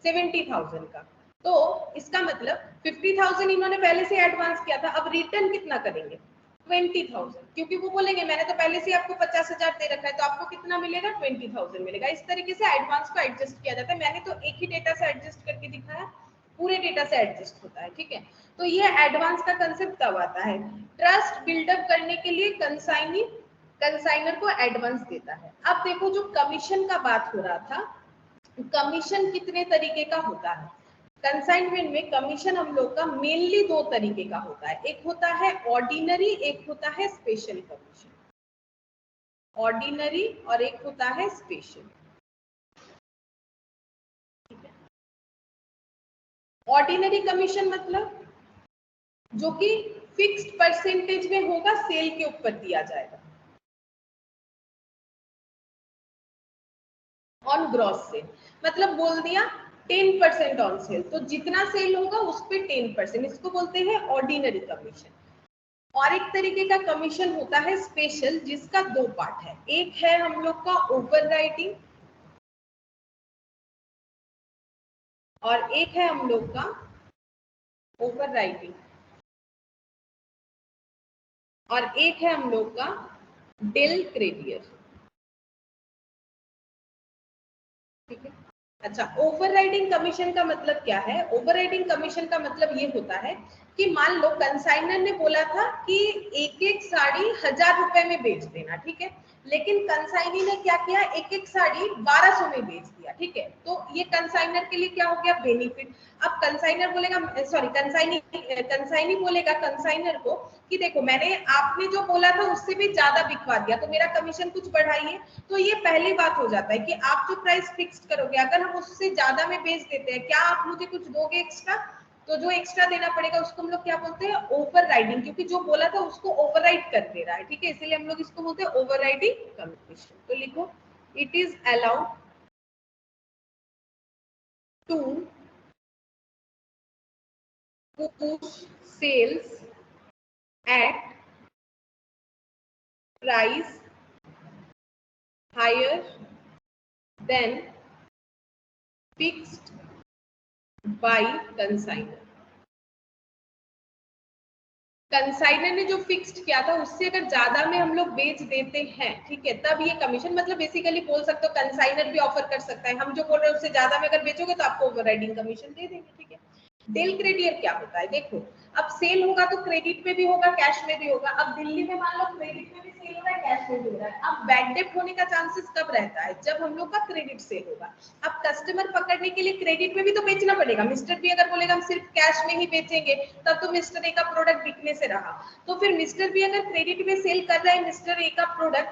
70,000 का, तो इसका मतलब 50,000 इन्होंने पहले से एडवांस किया था, अब रिटर्न कितना करेंगे, 20,000, क्योंकि वो बोलेंगे मैंने तो पहले से आपको 50,000 दे रखा है, तो आपको कितना मिलेगा, 20,000 मिलेगा। इस तरीके से एडवांस को एडजस्ट किया जाता है, मैंने तो एक ही डेटा से एडजस्ट करके दिखाया, पूरे डेटा से एडजस्ट होता है, ठीक है। तो ये एडवांस का कंसेप्ट तब आता है, ट्रस्ट बिल्डअप करने के लिए कंसाइनर को एडवांस देता है। अब देखो जो कमीशन का बात हो रहा था, कमीशन कितने तरीके का होता है, कंसाइनमेंट में कमीशन हम लोग का मेनली 2 तरीके का होता है, एक होता है ऑर्डिनरी, एक होता है स्पेशल कमीशन, ऑर्डिनरी और एक होता है स्पेशल। ऑर्डिनरी कमीशन मतलब जो कि फिक्स्ड परसेंटेज में होगा, सेल के ऊपर दिया जाएगा, ऑन ग्रॉस सेल, मतलब बोल दिया 10% ऑन सेल, तो जितना सेल होगा उस पे 10%, इसको बोलते हैं ऑर्डिनरी कमीशन। और एक तरीके का कमीशन होता है स्पेशल, जिसका 2 पार्ट है, एक है हम लोग का ओवरराइडिंग और एक है हम लोग का ओवरराइडिंग और एक है हम लोग का डेल क्रेडियर, ठीक है। अच्छा, ओवरराइडिंग कमीशन का मतलब क्या है, ओवरराइडिंग कमीशन का मतलब ये होता है कि मान लो कंसाइनर ने बोला था कि एक एक साड़ी 1000 रुपए में बेच देना, ठीक है, लेकिन कंसाइनी ने क्या किया, एक एक साड़ी 1200 में बेच दिया, ठीक है, तो ये कंसाइनर के लिए क्या हो गया, बेनिफिट। अब कंसाइनर बोलेगा, सॉरी कंसाइनी बोलेगा कंसाइनर को कि देखो मैंने आपने जो बोला था उससे भी ज्यादा बिकवा दिया, तो मेरा कमीशन कुछ बढ़ाइए। तो ये पहली बात हो जाता है कि आप जो प्राइस फिक्स करोगे, अगर हम उससे ज्यादा में बेच देते हैं, क्या आप मुझे कुछ दोगे एक्स्ट्रा, तो जो एक्स्ट्रा देना पड़ेगा उसको हम लोग क्या बोलते हैं, ओवर राइडिंग, क्योंकि जो बोला था उसको ओवरराइड कर दे रहा है, ठीक है, इसीलिए हम लोग इसको बोलते हैं ओवरराइडिंग कमीशन। तो लिखो, it is allowed to push sales at price higher than fixed by consignor। Consignor ने जो फिक्स्ड किया था उससे अगर ज्यादा में हम लोग बेच देते हैं, ठीक है, तब ये कमीशन, मतलब बेसिकली बोल सकते हो कंसाइनर भी ऑफर कर सकता है, हम जो बोल रहे हैं उससे ज्यादा में अगर बेचोगे तो आपको ओवरराइडिंग कमीशन दे देंगे, ठीक है। डेल क्रेडियर क्या होता है, देखो अब सेल होगा तो क्रेडिट में भी होगा, कैश में भी होगा। अब दिल्ली में मान लो क्रेडिट में भी सेल हो रहा है, कैश में भी हो रहा है। अब बैड डेट होने का चांसेस कब रहता है, जब हम लोग का क्रेडिट सेल होगा। अब कस्टमर पकड़ने के लिए क्रेडिट में भी तो बेचना पड़ेगा। मिस्टर बी अगर बोलेगा हम सिर्फ कैश में ही बेचेंगे, तब तो मिस्टर ए का प्रोडक्ट बिकने से रहा। तो फिर मिस्टर बी अगर क्रेडिट में सेल कर रहा है मिस्टर ए का प्रोडक्ट,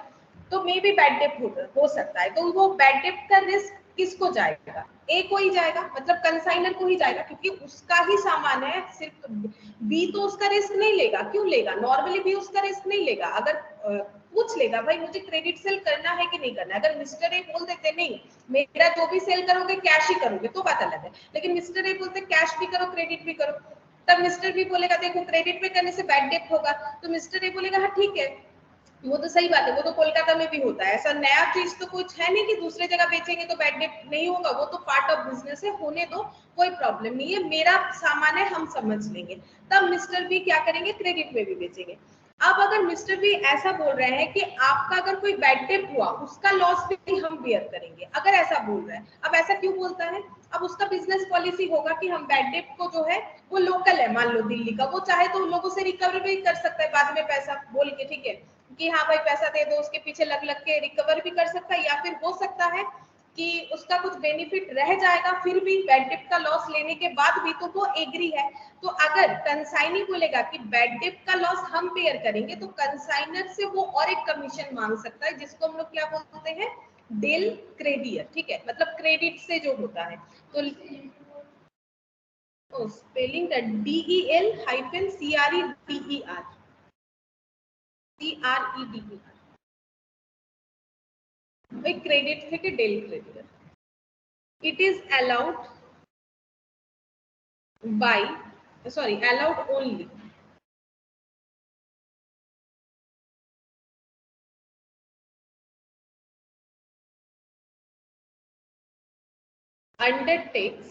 तो मे भी बैड डेट हो सकता है। तो वो बैड डेट का रिस्क किसको जाएगा, ए को ही जाएगा, मतलब कंसाइनर को ही जाएगा, क्योंकि उसका ही सामान है। सिर्फ बी तो उसका रिस्क नहीं लेगा, क्यों लेगा, नॉर्मली भी उसका रिस्क नहीं लेगा। अगर पूछ लेगा भाई मुझे क्रेडिट सेल करना है कि नहीं करना है, अगर मिस्टर ए बोल देते नहीं मेरा जो भी सेल करोगे कैश ही करोगे, तो बात अलग है। लेकिन मिस्टर ए बोलते कैश भी करो क्रेडिट भी करो, तब मिस्टर बी बोलेगा देखो क्रेडिट पे करने से बैड डेट होगा, तो मिस्टर ए बोलेगा हाँ ठीक है, वो तो सही बात है, वो तो कोलकाता में भी होता है, ऐसा नया चीज तो कुछ है नहीं कि दूसरे जगह बेचेंगे तो बैड डेट नहीं होगा, वो तो पार्ट ऑफ बिजनेस है, होने दो, कोई प्रॉब्लम नहीं है, मेरा सामान है हम समझ लेंगे। तब मिस्टर बी क्या करेंगे, क्रेडिट में भी बेचेंगे। अब अगर मिस्टर बी ऐसा बोल रहे हैं कि आपका अगर कोई बैड डेट हुआ उसका लॉस भी हम बियर करेंगे, अगर ऐसा बोल रहे हैं। अब ऐसा क्यों बोलता है, अब उसका बिजनेस पॉलिसी होगा कि हम बैड डेट को जो है, वो लोकल है मान लो दिल्ली का, वो चाहे तो लोगों से रिकवर भी कर सकता है बाद में पैसा बोल के, ठीक है, कि हाँ भाई पैसा दे दो, उसके पीछे लग लग के रिकवर भी कर सकता है, या फिर हो सकता है कि उसका कुछ बेनिफिट रह जाएगा, फिर भी बैड डेट का लॉस लेने के बाद भी तो वो एग्री है। तो अगर कंसाइनी बोलेगा कि बैड डेट का लॉस हम पेयर करेंगे, तो कंसाइनर से वो और एक कमीशन मांग सकता है, जिसको हम लोग क्या बोलते हैं, डेल क्रेडियर, ठीक है, मतलब क्रेडिट से जो होता है। तो स्पेलिंग का DEL-CREDER, CREDER, भाई क्रेडिट থেকে del क्रेडियर। It is allowed by, sorry, allowed only undertakes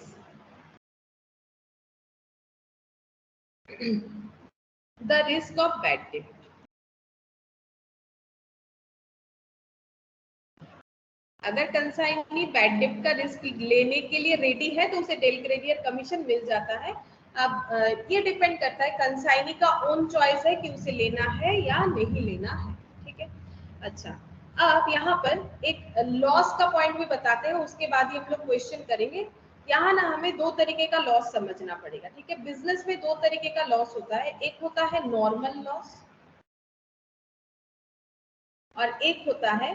the risk of bad debt। अगर कंसाइनी बैड डेट का रिस्क लेने के लिए रेडी है तो उसे डेल क्रेडियर कमीशन मिल जाता है। अब ये डिपेंड करता है, कंसाइनी का ओन चॉइस है कि उसे लेना है या नहीं लेना है, ठीक है। अच्छा, अब यहाँ पर एक लॉस का पॉइंट भी बताते हैं, उसके बाद ही हम लोग क्वेश्चन करेंगे। यहाँ ना हमें दो तरीके का लॉस समझना पड़ेगा, ठीक है। बिजनेस में दो तरीके का लॉस होता है, एक होता है नॉर्मल लॉस और एक होता है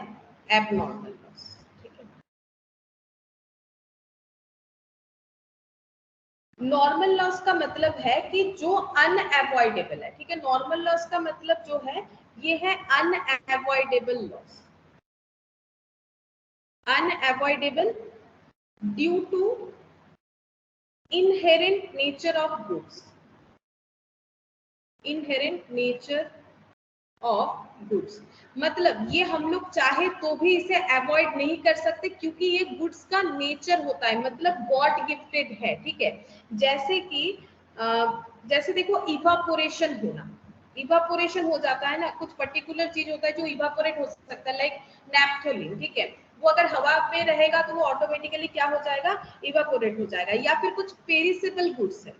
एबनॉर्मल लॉस, ठीक है। नॉर्मल लॉस का मतलब है कि जो अनअवॉइडेबल है, ठीक है। नॉर्मल लॉस का मतलब जो है ये है unavoidable loss, unavoidable due to inherent nature of goods, inherent nature of goods, मतलब ये हम लोग चाहे तो भी इसे अवॉइड नहीं कर सकते, क्योंकि ये गुड्स का नेचर होता है, मतलब गॉड गिफ्टेड है, ठीक है। जैसे कि जैसे देखो इवापोरेशन होना, इवापोरेशन हो जाता है ना, कुछ पर्टिकुलर चीज होता है जो इवापोरेट हो सकता है, लाइक नैप्थोलिन, ठीक है, वो अगर हवा में रहेगा तो वो ऑटोमेटिकली क्या हो जाएगा, इवापोरेट हो जाएगा। या फिर कुछ पेरिसेबल गुड्स है,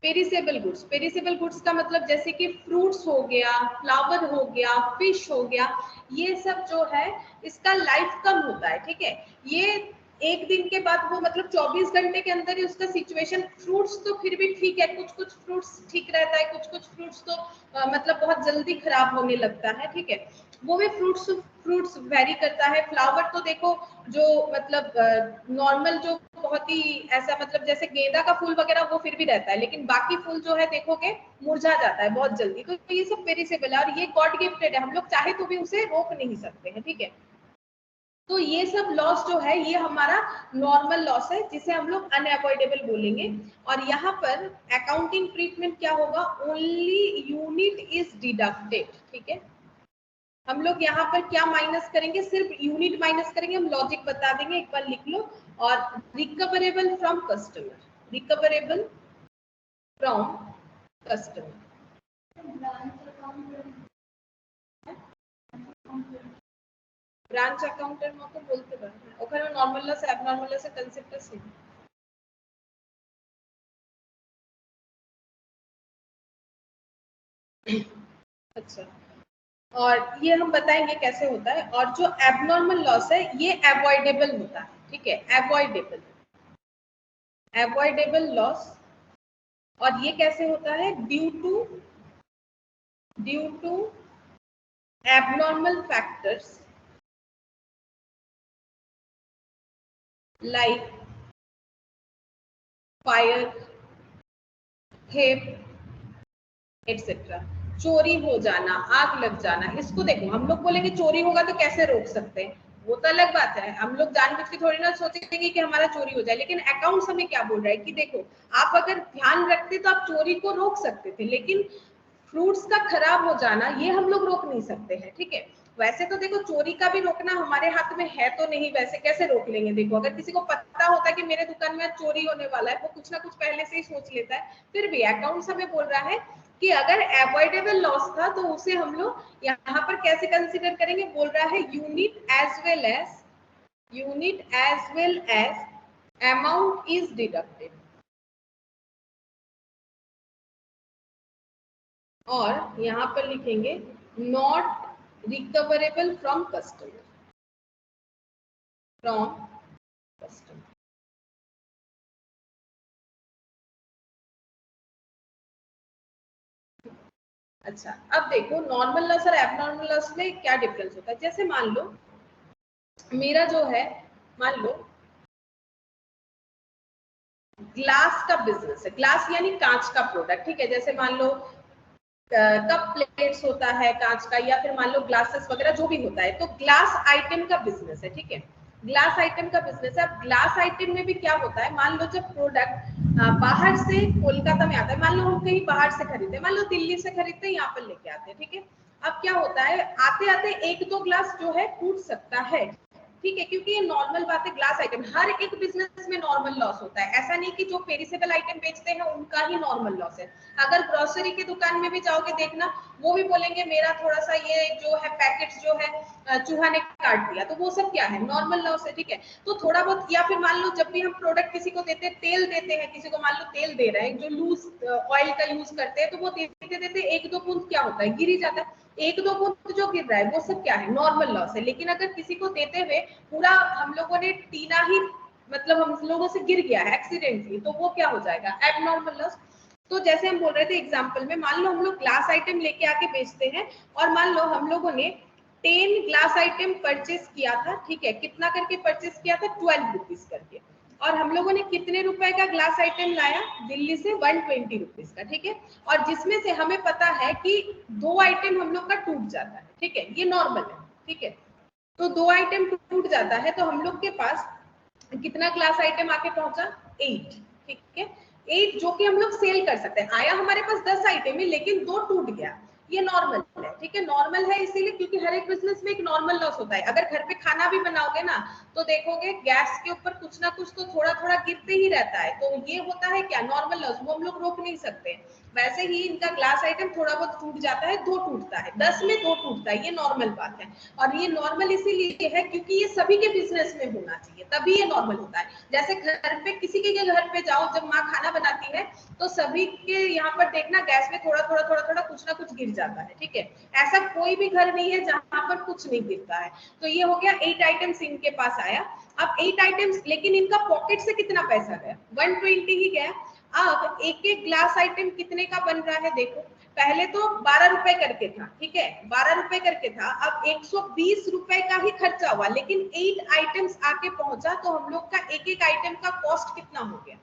पेरिसेबल गुड्स का मतलब जैसे कि फ्रूट्स हो गया, फ्लावर हो गया, फिश हो गया, ये सब जो है इसका लाइफ कम होता है, ठीक है। ये एक दिन के बाद वो मतलब 24 घंटे के अंदर ही उसका सिचुएशन, फ्रूट्स तो फिर भी ठीक है, कुछ कुछ फ्रूट्स ठीक रहता है, कुछ कुछ फ्रूट्स तो मतलब बहुत जल्दी खराब होने लगता है, ठीक है। वो भी फ्रूट्स वेरी करता है। फ्लावर तो देखो जो मतलब नॉर्मल जो बहुत ही ऐसा मतलब जैसे गेंदा का फूल वगैरह वो फिर भी रहता है, लेकिन बाकी फूल जो है देखोगे मुरझा जाता है बहुत जल्दी। तो ये सब पेरिसेबल है और ये गॉड गिफ्टेड है, हम लोग चाहे तो भी उसे रोक नहीं सकते हैं, ठीक है। तो ये सब लॉस जो है ये हमारा नॉर्मल लॉस है, जिसे हम लोग अनअवॉइडेबल बोलेंगे। और यहाँ पर अकाउंटिंग ट्रीटमेंट क्या होगा, ओनली यूनिट इज डिडक्टेड, ठीक है। हम लोग यहाँ पर क्या माइनस करेंगे, सिर्फ यूनिट माइनस करेंगे, हम लॉजिक बता देंगे, एक बार लिख लो। और recoverable from customer, recoverable from customer, branch অ্যাকাউন্টের মতো বলতে পারেন, ওখানে নরমাল লস অ্যাবনরমাল লসের কনসেপ্টটা সেম। अच्छा, और ये हम बताएंगे कैसे होता है। और जो एबनॉर्मल लॉस है ये अवॉइडेबल होता है, ठीक है, अवॉइडेबल लॉस। और ये कैसे होता है, due to abnormal factors like fire, theft etcetera. चोरी हो जाना, आग लग जाना, इसको देखो हम लोग बोलेंगे चोरी होगा तो कैसे रोक सकते हैं, वो तो अलग बात है, हम लोग जानबूझ के थोड़ी ना सोचेंगे कि हमारा चोरी हो जाए। लेकिन अकाउंट्स हमें क्या बोल रहा है कि देखो आप अगर ध्यान रखते तो आप चोरी को रोक सकते थे, लेकिन फ्रूट्स का खराब हो जाना ये हम लोग रोक नहीं सकते हैं, ठीक है। वैसे तो देखो चोरी का भी रोकना हमारे हाथ में है तो नहीं, वैसे कैसे रोक लेंगे। देखो अगर किसी को पता होता है कि मेरे दुकान में चोरी होने वाला है, वो कुछ ना कुछ पहले से ही सोच लेता है। फिर भी अकाउंट्स हमें बोल रहा है कि अगर अवॉइडेबल लॉस था तो उसे हम लोग यहाँ पर कैसे कंसीडर करेंगे, बोल रहा है unit as well as amount is deducted. और यहाँ पर लिखेंगे नॉट रिकवरेबल फ्रॉम कस्टमर, अच्छा, अब देखो नॉर्मल लॉस और एबनॉर्मल लॉस में क्या डिफरेंस होता है। जैसे मान लो मेरा जो है, मान लो ग्लास का बिजनेस है, ग्लास यानी कांच का प्रोडक्ट, ठीक है। जैसे मान लो कप प्लेट्स होता है कांच का, या फिर मान लो ग्लासेस वगैरह जो भी होता है, तो ग्लास आइटम का बिजनेस है, ठीक है, ग्लास आइटम का बिजनेस है। अब ग्लास आइटम में भी क्या होता है, मान लो जब प्रोडक्ट बाहर से कोलकाता में आता है, मान लो हम कहीं बाहर से खरीदते हैं, मान लो दिल्ली से खरीदते हैं, यहाँ पर लेके आते हैं, ठीक है। अब क्या होता है, आते आते एक दो ग्लास जो है टूट सकता है, ठीक है, क्योंकि ये नॉर्मल बात है। ग्लास आइटम हर एक बिजनेस में नॉर्मल लॉस होता है, ऐसा नहीं कि जो पेरिसेबल आइटम बेचते हैं उनका ही नॉर्मल लॉस है। अगर ग्रोसरी की दुकान में भी जाओगे देखना, वो भी बोलेंगे मेरा थोड़ा सा ये जो है पैकेट जो है चूहा ने काट दिया, तो वो सब क्या है, नॉर्मल लॉस है, ठीक है। तो थोड़ा बहुत, या फिर मान लो जब भी हम प्रोडक्ट किसी को देते हैं, तेल देते हैं किसी को, मान लो तेल दे रहे हैं जो लूज ऑयल का यूज करते हैं, तो वो देते देते एक दो बूंद क्या होता है, गिर ही जाता है। एक दो बूंद जो गिर रहा है वो सब क्या है, नॉर्मल लॉस है। लेकिन अगर किसी को देते हुए पूरा हम लोगों ने टीना ही मतलब हम लोगों से गिर गया है एक्सीडेंटली, तो वो क्या हो जाएगा, एबनॉर्मल लॉस। तो जैसे हम बोल रहे थे एग्जाम्पल में, मान लो हम लोग ग्लास आइटम लेके आके बेचते हैं, और मान लो हम लोगों ने 10 ग्लास आइटम परचेस किया था, ठीक है, कितना करके परचेस किया था, 12 रुपीज करके। और हम लोगों ने कितने रुपए का ग्लास आइटम लाया, दिल्ली से 120 रुपीज का, ठीक है। और जिसमें से हमें पता है कि 2 आइटम हम लोग का टूट जाता है, ठीक है, ये नॉर्मल है, ठीक है। तो 2 आइटम टूट जाता है, तो हम लोग के पास कितना ग्लास आइटम आके पहुंचा, 8, ठीक है, 8 जो कि हम लोग सेल कर सकते हैं। आया हमारे पास 10 आइटम है, लेकिन 2 टूट गया, ये नॉर्मल है। ठीक है, नॉर्मल है इसीलिए क्योंकि हर एक बिजनेस में एक नॉर्मल लॉस होता है। अगर घर पे खाना भी बनाओगे ना तो देखोगे गैस के ऊपर कुछ ना कुछ तो थोड़ा थोड़ा गिरते ही रहता है, तो ये होता है क्या, नॉर्मल लॉस, वो हम लोग रोक नहीं सकते। वैसे ही इनका ग्लास आइटम थोड़ा बहुत टूट जाता है, 2 टूटता है, 10 में 2 टूटता है, ये नॉर्मल बात है। और ये नॉर्मल इसीलिए है क्योंकि ये सभी के बिजनेस में होना चाहिए, तभी ये नॉर्मल होता है। जैसे घर पे किसी के घर पे जाओ, जब माँ खाना बनाती है तो सभी के यहाँ पर देखना गैस में थोड़ा थोड़ा थोड़ा थोड़ा कुछ ना कुछ गिर जाता है, ठीक है। ऐसा कोई भी घर नहीं है जहां पर कुछ नहीं गिरता है। तो ये हो गया 8 आइटम्स इनके पास आया। अब 8 आइटम्स, लेकिन इनका पॉकेट से कितना पैसा गया, 120 ही गया। अब एक एक ग्लास आइटम कितने का बन रहा है देखो, पहले तो 12 रुपए करके था, ठीक है, 12 रुपए करके था, अब 120 रुपए का ही खर्चा हुआ, लेकिन 8 आइटम्स आके पहुंचा तो हम लोग का एक एक आइटम का कॉस्ट कितना हो गया,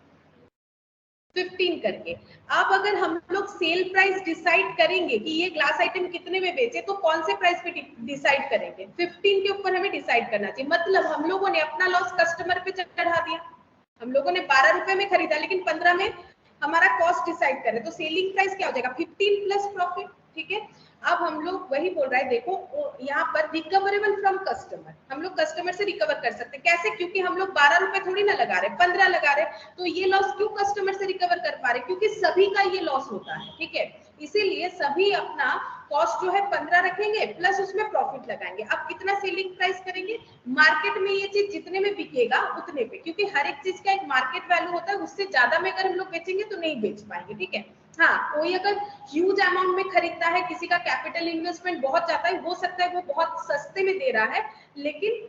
15 करके। अब अगर हम लोग सेल प्राइस डिसाइड करेंगे कि ये ग्लास आइटम कितने में बेचे, तो कौन से प्राइस पे डिसाइड करेंगे, 15 के ऊपर हमें डिसाइड करना चाहिए। मतलब हम लोगों ने अपना लॉस कस्टमर पे चढ़ा दिया, हम लोगों ने 12 रुपए में खरीदा लेकिन 15 में हमारा कॉस्ट डिसाइड करें, तो सेलिंग प्राइस क्या हो जाएगा, 15 प्लस प्रॉफिट, ठीक है। अब हम लोग वही बोल रहे हैं, देखो यहाँ पर रिकवरेबल फ्रॉम कस्टमर, हम लोग कस्टमर से रिकवर कर सकते हैं, कैसे, क्योंकि हम लोग 12 रुपए थोड़ी ना लगा रहे, 15 लगा रहे, तो ये लॉस क्यों कस्टमर से रिकवर कर पा रहे, क्योंकि सभी का ये लॉस होता है, ठीक है। इसीलिए सभी अपना कॉस्ट जो है 15 रखेंगे प्लस उसमें प्रॉफिट लगाएंगे। अब कितना सेलिंग प्राइस करेंगे, मार्केट में ये चीज जितने में बिकेगा उतने पे, क्योंकि हर एक चीज का एक मार्केट वैल्यू होता है, उससे ज्यादा में अगर हम लोग बेचेंगे तो नहीं बेच पाएंगे, ठीक है। हाँ, कोई अगर ह्यूज अमाउंट में खरीदता है, किसी का कैपिटल इन्वेस्टमेंट बहुत ज्यादा है, हो सकता है वो बहुत सस्ते में दे रहा है, लेकिन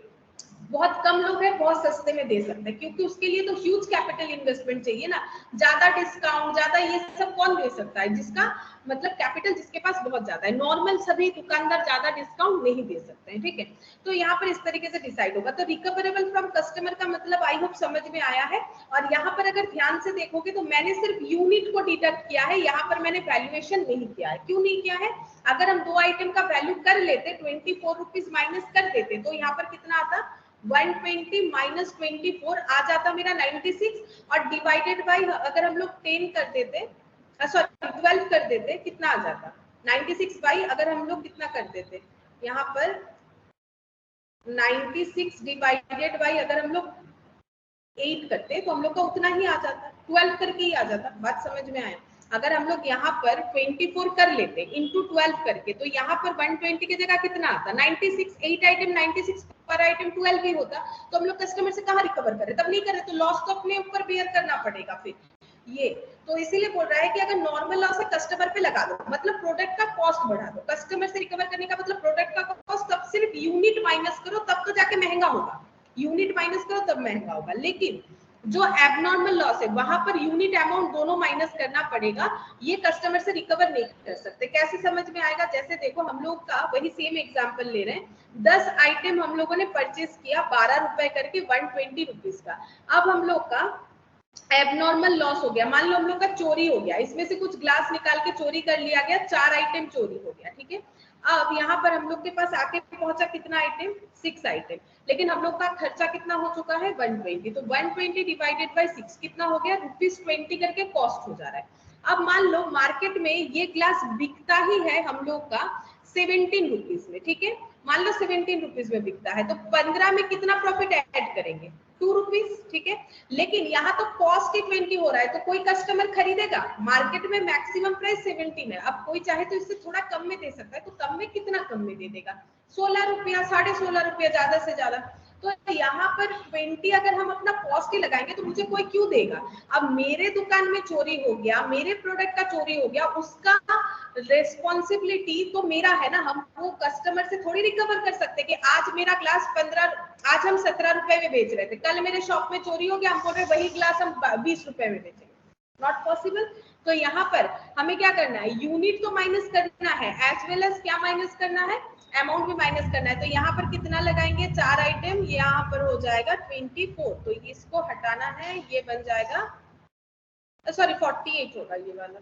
बहुत कम लोग हैं बहुत सस्ते में दे सकते हैं, क्योंकि उसके लिए तो ह्यूज कैपिटल इन्वेस्टमेंट चाहिए ना, ज्यादा डिस्काउंट ज्यादा ये सब कौन दे सकता है, जिसका मतलब कैपिटल जिसके पास बहुत ज्यादा है, नॉर्मल सभी दुकानदार ज्यादा डिस्काउंट नहीं दे सकते हैं, ठीक है। तो यहाँ पर इस तरीके से डिसाइड होगा। तो रिकवरेबल फ्रॉम कस्टमर का मतलब आई होप समझ में आया है। और यहाँ पर अगर ध्यान से देखोगे तो मैंने सिर्फ यूनिट को डिडक्ट किया है, यहाँ पर मैंने वैल्यूएशन नहीं किया है। क्यों नहीं किया है, अगर हम 2 आइटम का वैल्यू कर लेते, 24 रुपीज माइनस कर देते, तो यहाँ पर कितना आता, 120 माइनस 24 आ जाता मेरा 96, और डिवाइडेड बाई अगर हम लोग 10 कर देते, सॉरी 12 कर देते, कितना आ जाता, 96 बाई अगर हम लोग कितना कर देते, यहाँ पर 96 डिवाइडेड बाई अगर हम लोग 8 करते तो हम लोग का उतना ही आ जाता, 12 करके ही आ जाता। बात समझ में आया। अगर हम लोग यहाँ पर 24 कर लेते इंटू 12 करके, तो यहाँ पर 120 की जगह कितना आता, 96, 8 आइटम 96 पर आइटम 12 ही होता, तो हम लोग कस्टमर से कहाँ रिकवर करें, तब नहीं करे, तो लॉस तो अपने ऊपर बेयर करना पड़ेगा फिर ये। तो इसीलिए बोल रहा है कि अगर नॉर्मल लॉस है कस्टमर पे लगा दो, मतलब प्रोडक्ट का कॉस्ट बढ़ा दो, कस्टमर से रिकवर करने का मतलब प्रोडक्ट का कॉस्ट, तब सिर्फ यूनिट माइनस करो, तब तो जाके महंगा होगा, यूनिट माइनस करो तब महंगा होगा। लेकिन जो एबनॉर्मल लॉस है वहां पर यूनिट अमाउंट दोनों माइनस करना पड़ेगा, ये कस्टमर से रिकवर नहीं कर सकते। कैसे समझ में आएगा, जैसे देखो हम लोग का वही सेम एग्जांपल ले रहे हैं, 10 आइटम हम लोगों ने परचेज किया 12 रुपए करके 120 रुपीज का। अब हम लोग का एबनॉर्मल लॉस हो गया, मान लो हम लोग का चोरी हो गया, इसमें से कुछ ग्लास निकाल के चोरी कर लिया गया, 4 आइटम चोरी हो गया, ठीक है। अब यहाँ पर हम लोग के पास आके पहुंचा कितना आइटम, 6 आइटम, लेकिन हम लोग का खर्चा कितना हो चुका है, 120, तो 120 डिवाइडेड बाय 6 कितना हो गया, ₹20 करके कॉस्ट हो जा रहा है। अब मान लो मार्केट में ये ग्लास बिकता ही है हम लोग का 17 रुपीज में, ठीक है, मान लो 17 रुपीज में बिकता है, तो 15 में कितना प्रॉफिट ऐड करेंगे, 2 रुपीज, ठीक है। लेकिन यहाँ तो कॉस्ट ही 20 हो रहा है, तो कोई कस्टमर खरीदेगा, मार्केट में मैक्सिमम प्राइस 17 है, अब कोई चाहे तो इससे थोड़ा कम में दे सकता है, तो कम में कितना कम में दे देगा, 16 रुपया, 16.5 रुपया ज्यादा से ज्यादा। तो यहाँ पर 20 अगर हम अपना कॉस्ट ही लगाएंगे तो मुझे कोई क्यों देगा। अब मेरे दुकान में चोरी हो गया, मेरे प्रोडक्ट का चोरी हो गया, उसका रेस्पॉन्सिबिलिटी तो मेरा है ना, हम वो कस्टमर से थोड़ी रिकवर कर सकते कि आज मेरा ग्लास 15, आज हम 17 रुपए में बेच रहे थे, कल मेरे शॉप में चोरी हो गया, हम बोल रहे वही ग्लास हम 20 रुपए में बेचेंगे, नॉट पॉसिबल। तो यहाँ पर हमें क्या करना है, यूनिट तो माइनस करना है, एज वेल एज क्या माइनस करना है, अमाउंट भी माइनस करना है। तो यहाँ पर कितना लगाएंगे, 4 आइटम, ये यहाँ पर हो जाएगा 24, तो इसको हटाना है, ये बन जाएगा, सॉरी 48 होगा ये वाला,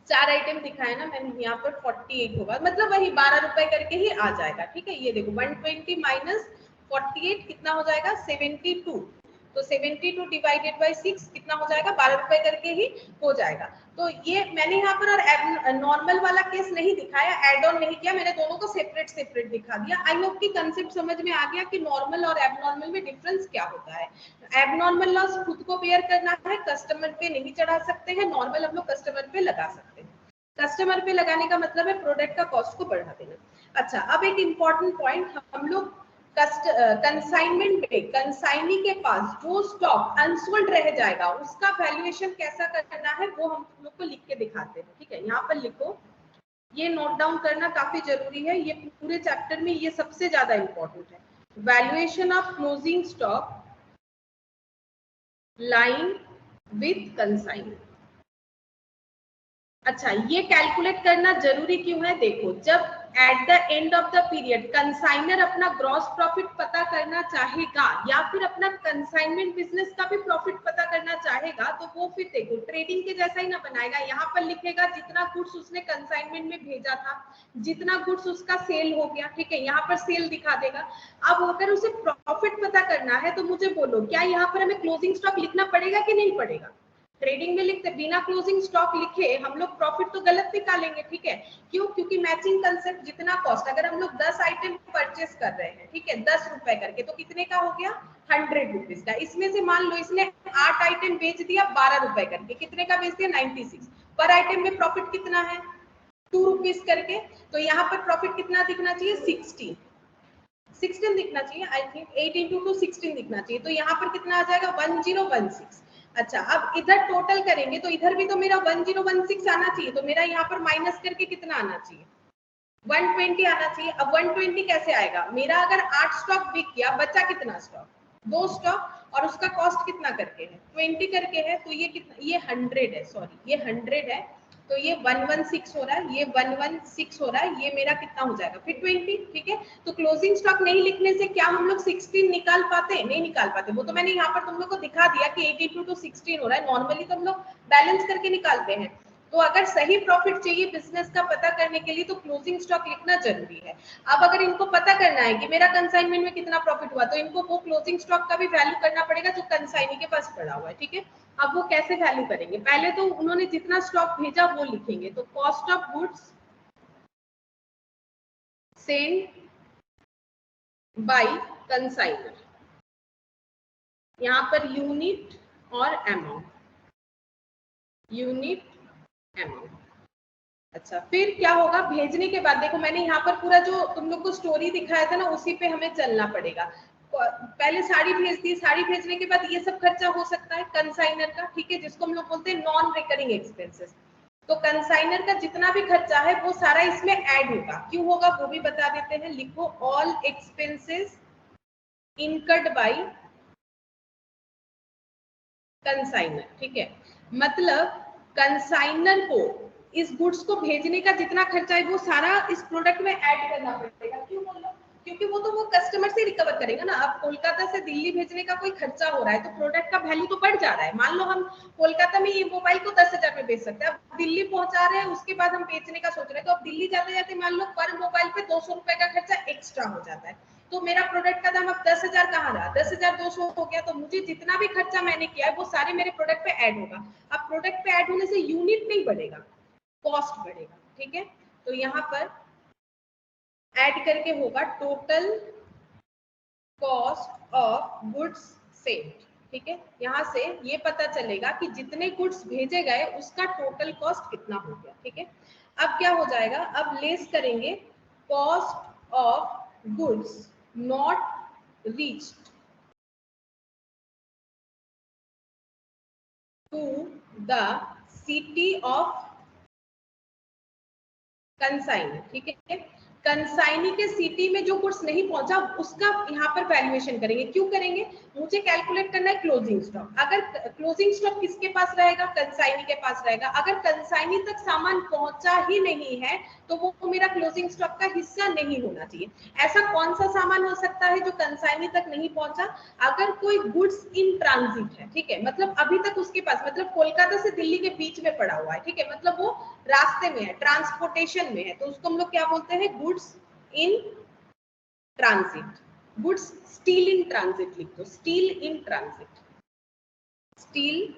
4 आइटम दिखाए ना मैंने, यहाँ पर 48 होगा, मतलब वही 12 रुपए करके ही आ जाएगा, ठीक है। ये देखो 120 माइनस 48 कितना हो जाएगा, 72। तो 72 डिवाइडेड बाय 6 कितना हो जाएगा, 12 रुपए करके ही हो जाएगा। तो ये मैंने यहाँ पर और नॉर्मल वाला केस नहीं दिखाया, एड ऑन नहीं किया, मैंने दोनों को सेपरेट सेपरेट दिखा दिया। आई होप की कंसेप्ट समझ में आ गया कि नॉर्मल और एबनॉर्मल में डिफरेंस क्या होता है। एबनॉर्मल लॉस खुद को बेयर करना है, कस्टमर पे नहीं चढ़ा सकते हैं, नॉर्मल हम लोग कस्टमर पे लगा सकते हैं। कस्टमर पे लगाने का मतलब है प्रोडक्ट का कॉस्ट को बढ़ा देना। अच्छा, अब एक इम्पॉर्टेंट पॉइंट, हम लोग कंसाइनमेंट पे कंसाइनी के पास जो स्टॉक अनसोल्ड रह जाएगा उसका वैल्यूएशन कैसा करना है वो हम लोग को लिख के दिखाते हैं। ठीक है, यहाँ पर लिखो, ये नोट डाउन करना काफी जरूरी है, ये पूरे चैप्टर में ये सबसे ज्यादा इंपॉर्टेंट है। Valuation of closing stock line with consignment. अच्छा, ये कैलकुलेट करना जरूरी क्यों है, देखो जब at the end of the period consignor अपना ग्रॉस प्रॉफिट पता करना चाहेगा या फिर अपना कंसाइनमेंट बिजनेस का भी प्रॉफिट पता करना चाहेगा, तो वो फिर देखो ट्रेडिंग के जैसा ही ना बनाएगा, यहाँ पर लिखेगा जितना गुड्स उसने कंसाइनमेंट में भेजा था, जितना गुड्स उसका सेल हो गया, ठीक है, यहाँ पर सेल दिखा देगा। अब अगर उसे प्रॉफिट पता करना है तो मुझे बोलो, क्या यहाँ पर हमें क्लोजिंग स्टॉक लिखना पड़ेगा कि नहीं पड़ेगा? ट्रेडिंग में लिखते बिना क्लोजिंग स्टॉक लिखे हम लोग प्रॉफिट तो गलत निकालेंगे, ठीक है, क्यों? क्योंकि मैचिंग कंसेप्ट, जितना कॉस्ट, अगर हम लोग 10 आइटम परचेस कर रहे हैं, ठीक है, 10 रुपए करके, तो कितने का हो गया, 100 रुपीज का। इसमें से मान लो इसने 8 आइटम बेच दिया 12 रुपए करके, कितने का बेच दिया, 96। पर आइटम में प्रॉफिट कितना है, 2 रुपीज करके, तो यहाँ पर प्रॉफिट कितना दिखना चाहिए, 16 दिखना चाहिए, आई थिंक 8 into 2 16 दिखना चाहिए, तो यहाँ पर कितना आ जाएगा, 1016। अच्छा, अब इधर टोटल करेंगे तो इधर भी तो मेरा 1016 आना चाहिए, तो मेरा यहाँ पर माइनस करके कितना आना चाहिए, 120 आना चाहिए। अब 120 कैसे आएगा, मेरा अगर 8 स्टॉक बिक गया, बचा कितना स्टॉक, 2 स्टॉक, और उसका कॉस्ट कितना करके है, 20 करके है, तो ये कितना, ये 100 है, सॉरी ये 100 है, तो ये 116 हो रहा है, ये 116 हो रहा है, ये मेरा कितना हो जाएगा फिर 20, ठीक है। तो क्लोजिंग स्टॉक नहीं लिखने से क्या हम लोग 16 निकाल पाते, नहीं निकाल पाते, वो तो मैंने यहाँ पर तुम लोग को दिखा दिया कि 82 to 16 हो रहा है, नॉर्मली तो हम लोग बैलेंस करके निकालते हैं। तो अगर सही प्रॉफिट चाहिए बिजनेस का पता करने के लिए तो क्लोजिंग स्टॉक लिखना जरूरी है। अब अगर इनको पता करना है कि मेरा कंसाइनमेंट में कितना प्रॉफिट हुआ, तो इनको वो क्लोजिंग स्टॉक का भी वैल्यू करना पड़ेगा जो कंसाइनी के पास पड़ा हुआ है, ठीक है। अब वो कैसे वैल्यू करेंगे, पहले तो उन्होंने जितना स्टॉक भेजा वो लिखेंगे, तो cost of goods send by consignor, यहाँ पर यूनिट और अमाउंट, यूनिट अमाउंट। अच्छा, फिर क्या होगा, भेजने के बाद देखो मैंने यहाँ पर पूरा जो तुम लोग को स्टोरी दिखाया था ना, उसी पे हमें चलना पड़ेगा। पहले साड़ी भेज दी, साड़ी भेजने के बाद ये सब खर्चा हो सकता है कंसाइनर का, ठीक है, जिसको हम लोग बोलते हैं नॉन रिकरिंग एक्सपेंसेस। तो कंसाइनर का जितना भी खर्चा है वो सारा इसमें ऐड होगा, क्यों होगा वो भी बता देते हैं, लिखो all expenses incurred by consignor, ठीक है, मतलब कंसाइनर को इस गुड्स को भेजने का जितना खर्चा है वो सारा इस प्रोडक्ट में ऐड करना पड़ेगा, क्यों बोल रहा हूं, क्योंकि वो तो वो कस्टमर से रिकवर करेगा ना। अब कोलकाता से दिल्ली भेजने का कोई खर्चा हो रहा है तो प्रोडक्ट का वैल्यू तो बढ़ जा रहा है। मान लो हम कोलकाता में ये मोबाइल को 10,000 में बेच सकते हैं, अब दिल्ली पहुंचा रहे हैं, उसके बाद हम बेचने का सोच रहे हैं, तो अब दिल्ली जाते जाते मान लो पर मोबाइल पे 200 रुपए का खर्चा एक्स्ट्रा हो जाता है, तो मेरा प्रोडक्ट का दाम अब 10,000 कहाँ रहा, 10,200 हो गया, तो मुझे जितना भी खर्चा मैंने किया है वो सारे मेरे प्रोडक्ट पे ऐड होगा। अब प्रोडक्ट पे ऐड होने से यूनिट नहीं बढ़ेगा, कॉस्ट बढ़ेगा, ठीक है। तो यहाँ पर ऐड करके होगा total cost of goods sailed, ठीक है। यहाँ से ये पता चलेगा कि जितने गुड्स भेजे गए उसका टोटल कॉस्ट कितना हो गया, ठीक है। अब क्या हो जाएगा, अब लेस करेंगे cost of goods not reached to the city of consignee, ठीक है। कंसाइनी के सिटी में जो गुड्स नहीं पहुंचा उसका यहाँ पर वैल्यूएशन करेंगे, क्यों करेंगे, मुझे कैलकुलेट करना है क्लोजिंग स्टॉक। अगर क्लोजिंग स्टॉक किसके पास रहेगा, कंसाइनी के पास रहेगा। अगर कंसाइनी तक सामान पहुंचा ही नहीं है तो वो मेरा क्लोजिंग स्टॉक का हिस्सा नहीं होना चाहिए। ऐसा कौन सा सामान हो सकता है जो कंसाइनी तक नहीं पहुंचा, अगर कोई गुड्स इन ट्रांजिट है, ठीक है, मतलब अभी तक उसके पास, मतलब कोलकाता से दिल्ली के बीच में पड़ा हुआ है, ठीक है, मतलब वो रास्ते में है, ट्रांसपोर्टेशन में है, तो उसको हम लोग क्या बोलते हैं, goods in transit. Goods steel in transit लिख दो, steel in transit, steel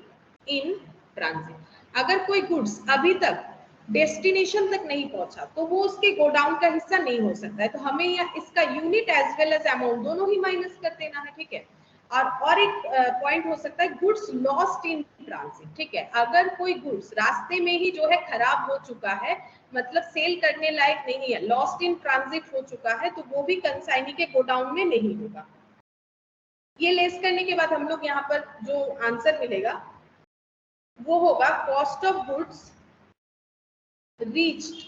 in transit. अगर कोई गुड्स अभी तक डेस्टिनेशन तक नहीं पहुंचा तो वो उसके गोडाउन का हिस्सा नहीं हो सकता है, तो हमें इसका unit as well as amount दोनों ही माइनस कर देना है, ठीक है। और एक पॉइंट हो सकता है गुड्स लॉस्ट इन ट्रांजिट, ठीक है। अगर कोई गुड्स रास्ते में ही जो है खराब हो चुका है, मतलब सेल करने लायक नहीं है, लॉस्ट इन ट्रांजिट हो चुका है, तो वो भी कंसाइनी के गोडाउन में नहीं होगा। ये लेस करने के बाद हम लोग यहाँ पर जो आंसर मिलेगा वो होगा cost of goods reached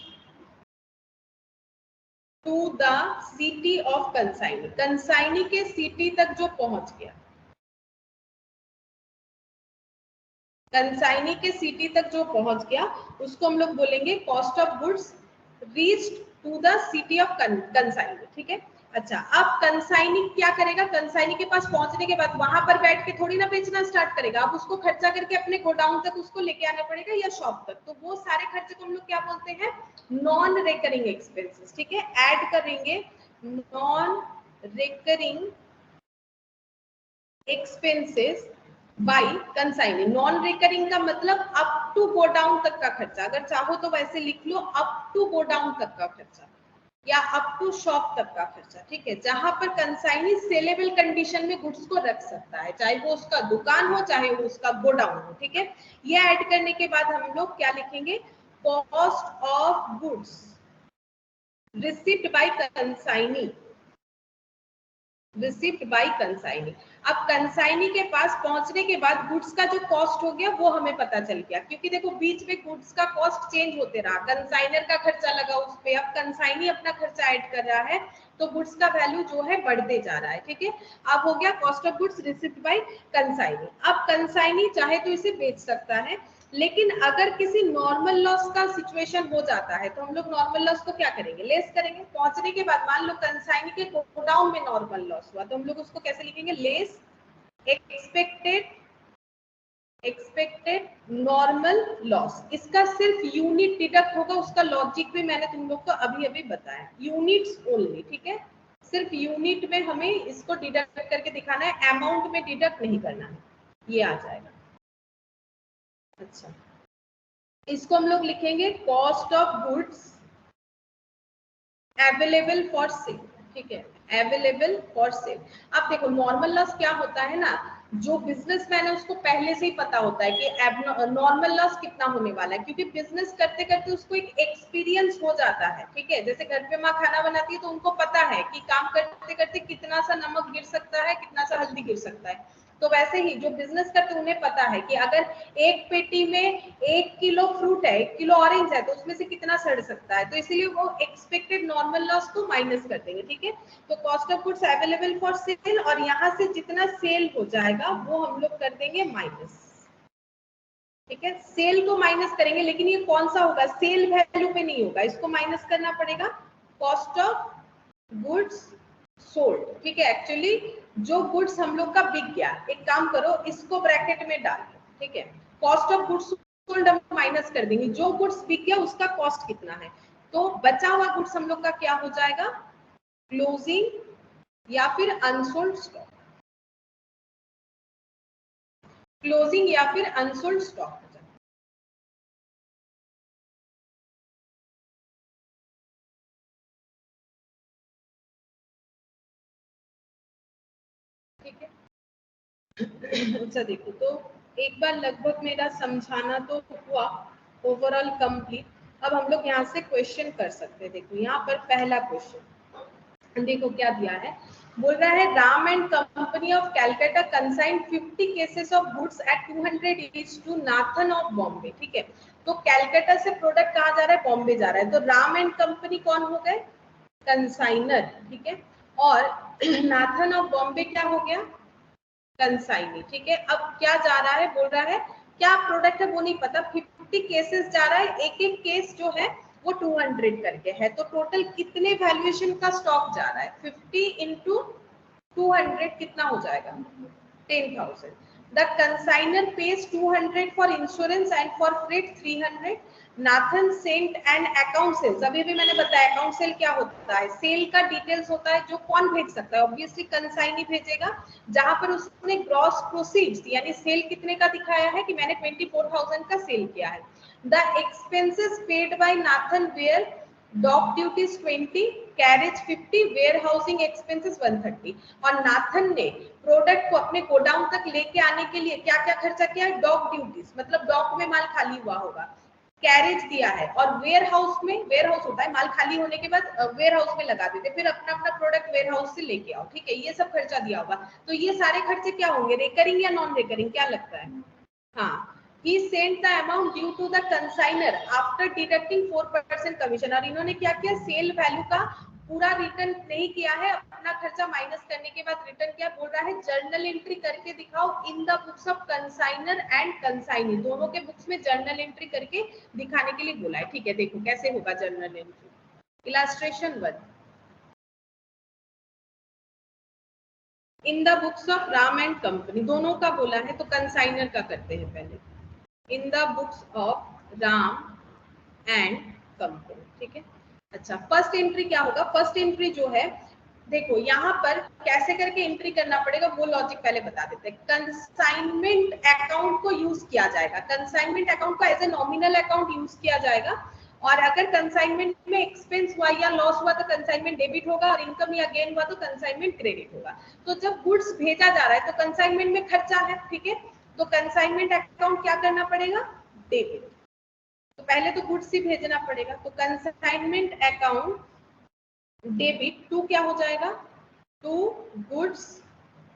to the city of consignee. Consignee के सिटी तक जो पहुंच गया, कंसाइनी के सिटी तक जो पहुंच गया उसको हम लोग बोलेंगे cost of goods reached to the city of consignee, ठीक है। अच्छा, अब कंसाइनी क्या करेगा? कंसाइनी के पास पहुंचने के बाद वहां पर बैठ के थोड़ी ना बेचना स्टार्ट करेगा, अब उसको खर्चा करके अपने गोडाउन तक उसको लेके आना पड़ेगा या शॉप तक, तो वो सारे खर्चे को हम लोग क्या बोलते हैं? नॉन रिकरिंग एक्सपेंसेस, ठीक है। ऐड करेंगे non recurring expenses by consignee. Non recurring का मतलब अप टू गोडाउन तक का खर्चा, अगर चाहो तो वैसे लिख लो अप टू गोडाउन तक का खर्चा या अप टू शॉप तक का खर्चा, ठीक है। जहां पर कंसाइनी सेलेबल कंडीशन में गुड्स को रख सकता है, चाहे वो उसका दुकान हो चाहे वो उसका गोडाउन हो, ठीक है। ये ऐड करने के बाद हम लोग क्या लिखेंगे? Cost of goods received by consignee, received by consignee. अब कंसाइनी के पास पहुंचने के बाद गुड्स का जो कॉस्ट हो गया वो हमें पता चल गया, क्योंकि देखो बीच में गुड्स का कॉस्ट चेंज होते रहा, कंसाइनर का खर्चा लगा उस पे, अब कंसाइनी अपना खर्चा ऐड कर रहा है, तो गुड्स का वैल्यू जो है बढ़ते जा रहा है, ठीक है। अब हो गया cost of goods received by consignee. अब कंसाइनी चाहे तो इसे बेच सकता है, लेकिन अगर किसी नॉर्मल लॉस का सिचुएशन हो जाता है तो हम लोग नॉर्मल लॉस को क्या करेंगे? लेस करेंगे। पहुंचने के बाद मान लो कंसाइनी के गोडाउन में नॉर्मल लॉस हुआ, तो हम लोग उसको कैसे लिखेंगे? Less expected normal loss. इसका सिर्फ यूनिट डिडक्ट होगा, उसका लॉजिक भी मैंने तुम लोग को अभी अभी बताया, यूनिट्स ओनली, ठीक है। सिर्फ यूनिट में हमें इसको डिडक्ट करके दिखाना है, अमाउंट में डिडक्ट नहीं करना है, ये आ जाएगा। अच्छा, इसको हम लोग लिखेंगे cost of goods available for sale, ठीक है, अवेलेबल फॉर सेल। अब देखो नॉर्मल लॉस क्या होता है ना, जो बिजनेसमैन है उसको पहले से ही पता होता है कि नॉर्मल लॉस कितना होने वाला है, क्योंकि बिजनेस करते करते उसको एक एक्सपीरियंस हो जाता है, ठीक है। जैसे घर पे माँ खाना बनाती है तो उनको पता है कि काम करते करते कितना सा नमक गिर सकता है, कितना सा हल्दी गिर सकता है, तो वैसे ही जो बिजनेस करते उन्हें पता है कि अगर एक पेटी में 1 किलो फ्रूट है, 1 किलो ऑरेंज है, तो उसमें से कितना सड़ सकता है, तो इसीलिए वो एक्सपेक्टेड नॉर्मल लॉस को माइनस कर देंगे, ठीक है। तो cost of goods available for sale, और यहाँ से जितना सेल हो जाएगा वो हम लोग कर देंगे माइनस, ठीक है। सेल को माइनस करेंगे, लेकिन ये कौन सा होगा? सेल वैल्यू पे नहीं होगा, इसको माइनस करना पड़ेगा कॉस्ट ऑफ गुड्स सोल्ड, ठीक है। एक्चुअली जो गुड्स हम लोग का बिक गया, एक काम करो इसको ब्रैकेट में डाल दो, ठीक है। कॉस्ट ऑफ गुड्स सोल्ड हम माइनस कर देंगे, जो गुड्स बिक गया उसका कॉस्ट कितना है, तो बचा हुआ गुड्स हम लोग का क्या हो जाएगा? क्लोजिंग या फिर अनसोल्ड स्टॉक, क्लोजिंग या फिर अनसोल्ड स्टॉक हो जाएगा, ठीक है। अच्छा देखो, तो एक बार लगभग मेरा समझाना तो हुआ ओवरऑल कंप्लीट। अब हम लोग यहाँ से क्वेश्चन कर सकते हैं। देखो यहाँ पर पहला क्वेश्चन देखो क्या दिया है, बोल रहा है Ram and company of Calcutta consign 50 cases of goods at 200 each to Nathan of Bombay, ठीक है। तो कैलकाटा से प्रोडक्ट कहाँ जा रहा है? बॉम्बे जा रहा है, तो राम एंड कंपनी कौन हो गए? कंसाइनर, ठीक है। और नाथन ऑफ बॉम्बे क्या हो गया? कंसाइनी, ठीक है। अब क्या जा रहा है? बोल रहा है क्या प्रोडक्ट है वो नहीं पता, 50 केसेस जा रहा है, एक एक केस जो है वो 200 करके है, तो टोटल कितने वैल्यूएशन का स्टॉक जा रहा है? 50 इंटू 200 कितना हो जाएगा? 10,000। The consignor pays 200 for insurance and for freight 300, Nathan sent and account sales, अभी भी मैंने बताया अकाउंट सेल क्या होता है, सेल का डिटेल्स होता है जो कौन भेज सकता है, ऑब्वियसली कंसाइनी भेजेगा, जहां पर उसने ग्रॉस प्रोसीड्स यानी सेल कितने का दिखाया है कि मैंने 24,000 का सेल किया है। The expenses paid by Nathan were dock duties 20, carriage 50, warehousing expenses 130। और नाथन ने प्रोडक्ट को अपने गोडाउन तक लेके आने के लिए क्या क्या खर्चा किया है, डॉक ड्यूटीज मतलब डॉक में माल खाली हुआ होगा, कैरेज दिया है, और वेयर हाउस में, वेयर हाउस होता है माल खाली होने के बाद वेयर हाउस में लगा देते, फिर अपना अपना प्रोडक्ट वेयर हाउस से लेके आओ, ठीक है, ये सब खर्चा दिया होगा। तो ये सारे खर्चे क्या होंगे, रिकरिंग या नॉन रिकरिंग, क्या लगता है? हाँ, he sent the amount due to the consignor after deducting 4% commission. और इन्होंने क्या किया, सेल वैल्यू का पूरा रिटर्न नहीं किया है, अपना खर्चा माइनस करने के बाद रिटर्न किया। बोल रहा है जर्नल एंट्री करके दिखाओ in the books of consignor and consignee, दोनों के बुक्स में जर्नल एंट्री करके दिखाने के लिए बोला है। ठीक है, देखो कैसे होगा journal entry. Illustration 1, in the books of Ram and company, दोनों का बोला है तो कंसाइनर का करते हैं पहले, इन the books of Ram and company, ठीक है। अच्छा, फर्स्ट एंट्री क्या होगा, फर्स्ट एंट्री जो है देखो यहाँ पर कैसे करके एंट्री करना पड़ेगा वो लॉजिक पहले बता देते हैं। कंसाइनमेंट अकाउंट को यूज किया जाएगा, कंसाइनमेंट अकाउंट को as a nominal account use किया जाएगा, और अगर कंसाइनमेंट में एक्सपेंस हुआ या लॉस हुआ तो कंसाइनमेंट डेबिट होगा, और इनकम या गेन हुआ तो कंसाइनमेंट क्रेडिट होगा। तो जब गुड्स भेजा जा रहा है तो कंसाइनमेंट में खर्चा है, ठीक है, तो कंसाइनमेंट अकाउंट क्या करना पड़ेगा, डेबिट। तो पहले तो गुड्स ही भेजना पड़ेगा, तो कंसाइनमेंट अकाउंट डेबिट टू क्या हो जाएगा, to goods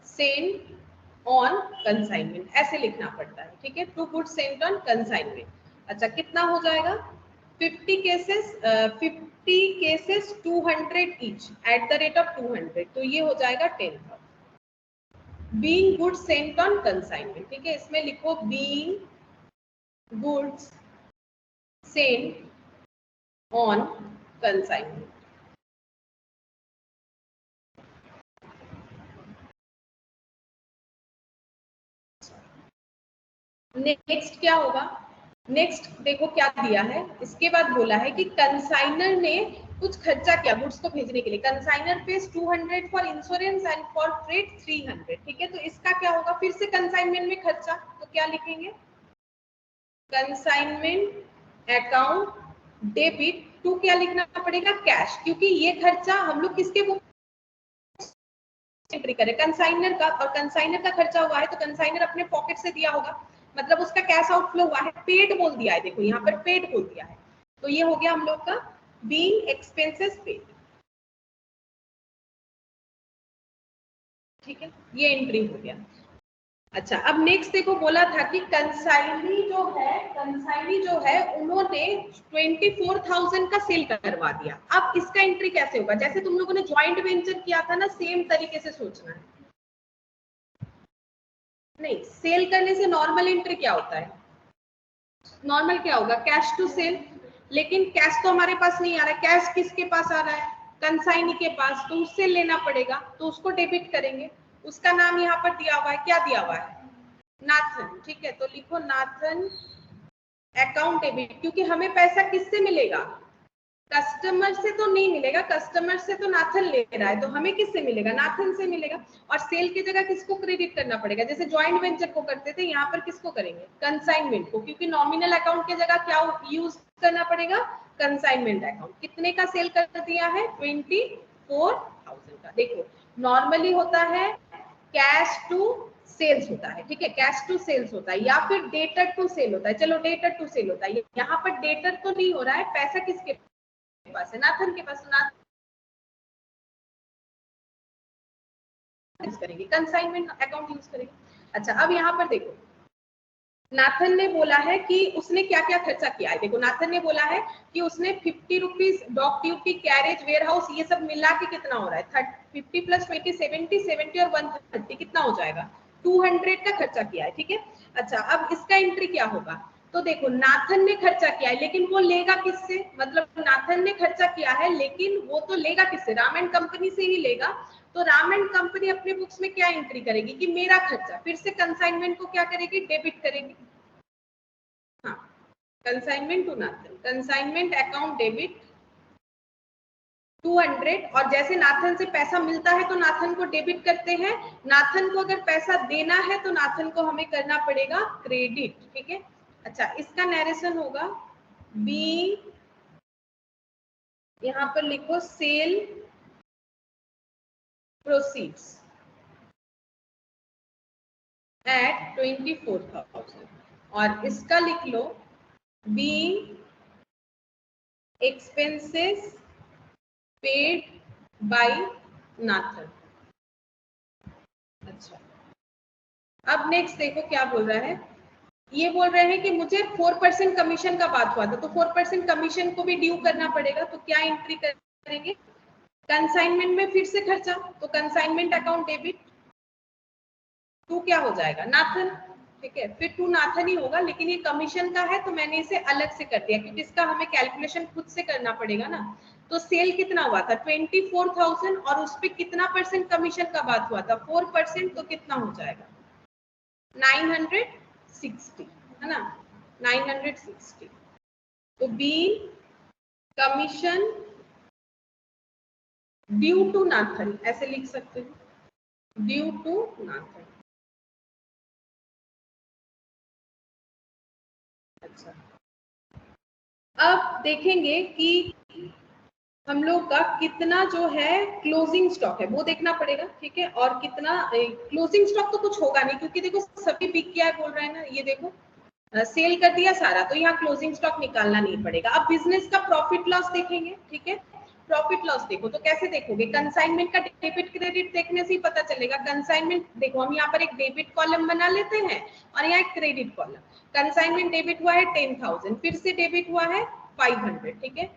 sent on consignment, ऐसे लिखना पड़ता है, ठीक है, to goods sent on consignment. अच्छा, कितना हो जाएगा, 50 cases 200 each at the rate of 200, तो ये हो जाएगा 10,000। Being goods sent on consignment, ठीक है, इसमें लिखो being goods sent on consignment. Next क्या होगा, नेक्स्ट देखो क्या दिया है, इसके बाद बोला है कि कंसाइनर ने कुछ खर्चा किया गुड्स को भेजने के लिए, consignor pays 200 for insurance and for freight 300, ठीक है, तो इसका क्या होगा, फिर से कंसाइनमेंट में खर्चा, तो क्या लिखेंगे, कंसाइनमेंट अकाउंट डेबिट टू क्या लिखना पड़ेगा, कैश, क्योंकि ये खर्चा हम लोग किसके बुक एंट्री करें, कंसाइनर का, और कंसाइनर का खर्चा हुआ है तो कंसाइनर अपने पॉकेट से दिया होगा, मतलब उसका कैश आउटफ्लो हुआ है, पेड बोल दिया है, देखो यहाँ पर पेड बोल दिया है, तो ये हो गया हम लोग का बीइंग एक्सपेंसेस पेड, ठीक है, ये एंट्री हो गया। अच्छा, अब नेक्स्ट देखो बोला था कि कंसाइनी जो है उन्होंने 24,000 का सेल करवा दिया। अब इसका एंट्री कैसे होगा, जैसे तुम लोगों ने ज्वाइंट वेंचर किया था ना, सेम तरीके से सोचना है। नहीं, सेल करने से नॉर्मल एंट्री क्या होता है, नॉर्मल क्या होगा, कैश टू सेल, लेकिन कैश तो हमारे पास नहीं आ रहा है, कैश किसके पास आ रहा है, कंसाइनी के पास, तो उससे लेना पड़ेगा, तो उसको डेबिट करेंगे, उसका नाम यहाँ पर दिया हुआ है, क्या दिया हुआ है, नाथन, ठीक है, तो लिखो नाथन अकाउंट डेबिट, क्योंकि हमें पैसा किससे मिलेगा, कस्टमर से तो नहीं मिलेगा, कस्टमर से तो नाथन ले रहा है, तो हमें किससे मिलेगा, नाथन से मिलेगा, और सेल की जगह किसको क्रेडिट करना पड़ेगा, जैसे ज्वाइंट वेंचर को करते थे, यहाँ पर किसको करेंगे, कंसाइनमेंट को, क्योंकि नॉमिनल अकाउंट की जगह क्या यूज करना पड़ेगा, कंसाइनमेंट अकाउंट। कितने का सेल कर दिया है, 24,000 का। देखो नॉर्मली होता है कैश टू सेल्स होता है, ठीक है, कैश टू सेल्स होता है, या फिर डेटर टू सेल होता है, चलो डेटर टू सेल होता है, यहाँ पर डेटर तो नहीं हो रहा है, पैसा किसके पास है, नाथन के पास, नाथन यूज करेंगे, कंसाइनमेंट अकाउंट यूज करेंगे। अच्छा, अब यहाँ पर देखो नाथन ने बोला है कि उसने क्या क्या खर्चा किया है, देखो नाथन ने बोला है कि उसने 50 rupees dock duty, carriage, warehouse, ये सब मिला के कितना हो रहा है, 50 प्लस 20 70, 70 और 130 कितना हो जाएगा, 200 का खर्चा किया है, ठीक है। अच्छा, अब इसका एंट्री क्या होगा, तो देखो नाथन ने खर्चा किया है, लेकिन वो लेगा किससे, मतलब नाथन ने खर्चा किया है लेकिन वो तो लेगा किससे, राम एंड कंपनी से ही लेगा, तो राम एंड कंपनी अपने बुक्स में क्या एंट्री करेगी कि मेरा खर्चा, फिर से कंसाइनमेंट को क्या करेगी, डेबिट करेगी, हाँ, consignment to Nathan, consignment account debit 200, और जैसे नाथन से पैसा मिलता है तो नाथन को डेबिट करते हैं, नाथन को अगर पैसा देना है तो नाथन को हमें करना पड़ेगा क्रेडिट, ठीक है। अच्छा, इसका नरेशन होगा बी, यहां पर लिखो सेल प्रोसीड्स एट 24,000, और इसका लिख लो B expenses paid by Nathan. अच्छा, अब नेक्स्ट देखो क्या बोल रहा है, ये बोल रहे हैं कि मुझे 4% कमीशन का बात हुआ था, तो 4% कमीशन को भी ड्यू करना पड़ेगा, तो क्या एंट्री करेंगे, कंसाइनमेंट में फिर से खर्चा, तो कंसाइनमेंट अकाउंट डेबिट टू क्या हो जाएगा नाथन, ठीक है, फिर टू नाथन ही होगा, लेकिन ये कमीशन का है तो मैंने इसे अलग से कर दिया क्योंकि इसका हमें कैलकुलेशन खुद से करना पड़ेगा ना। तो सेल कितना हुआ था 24,000 और उस पे कितना परसेंट कमीशन का बात हुआ था 4%, तो कितना हो जाएगा 960, है ना, 960। तो by commission due to Nathan ऐसे लिख सकते हैं, ड्यू टू नाथन। अच्छा, अब देखेंगे कि हम लोग का कितना जो है क्लोजिंग स्टॉक है वो देखना पड़ेगा, ठीक है, और कितना क्लोजिंग स्टॉक तो कुछ होगा नहीं क्योंकि देखो सभी बिक गया है बोल रहे हैं ना, ये देखो सेल कर दिया सारा, तो यहाँ क्लोजिंग स्टॉक निकालना नहीं पड़ेगा। अब बिजनेस का प्रॉफिट लॉस देखेंगे, ठीक है, प्रॉफिट लॉस देखो तो कैसे देखोगे, कंसाइनमेंट का डेबिट क्रेडिट देखने से ही पता चलेगा। कंसाइनमेंट देखो, हम यहाँ पर एक डेबिट कॉलम बना लेते हैं और यहाँ एक क्रेडिट कॉलम। कंसाइनमेंट डेबिट हुआ है 10,000, फिर से डेबिट हुआ है 500, ठीक है।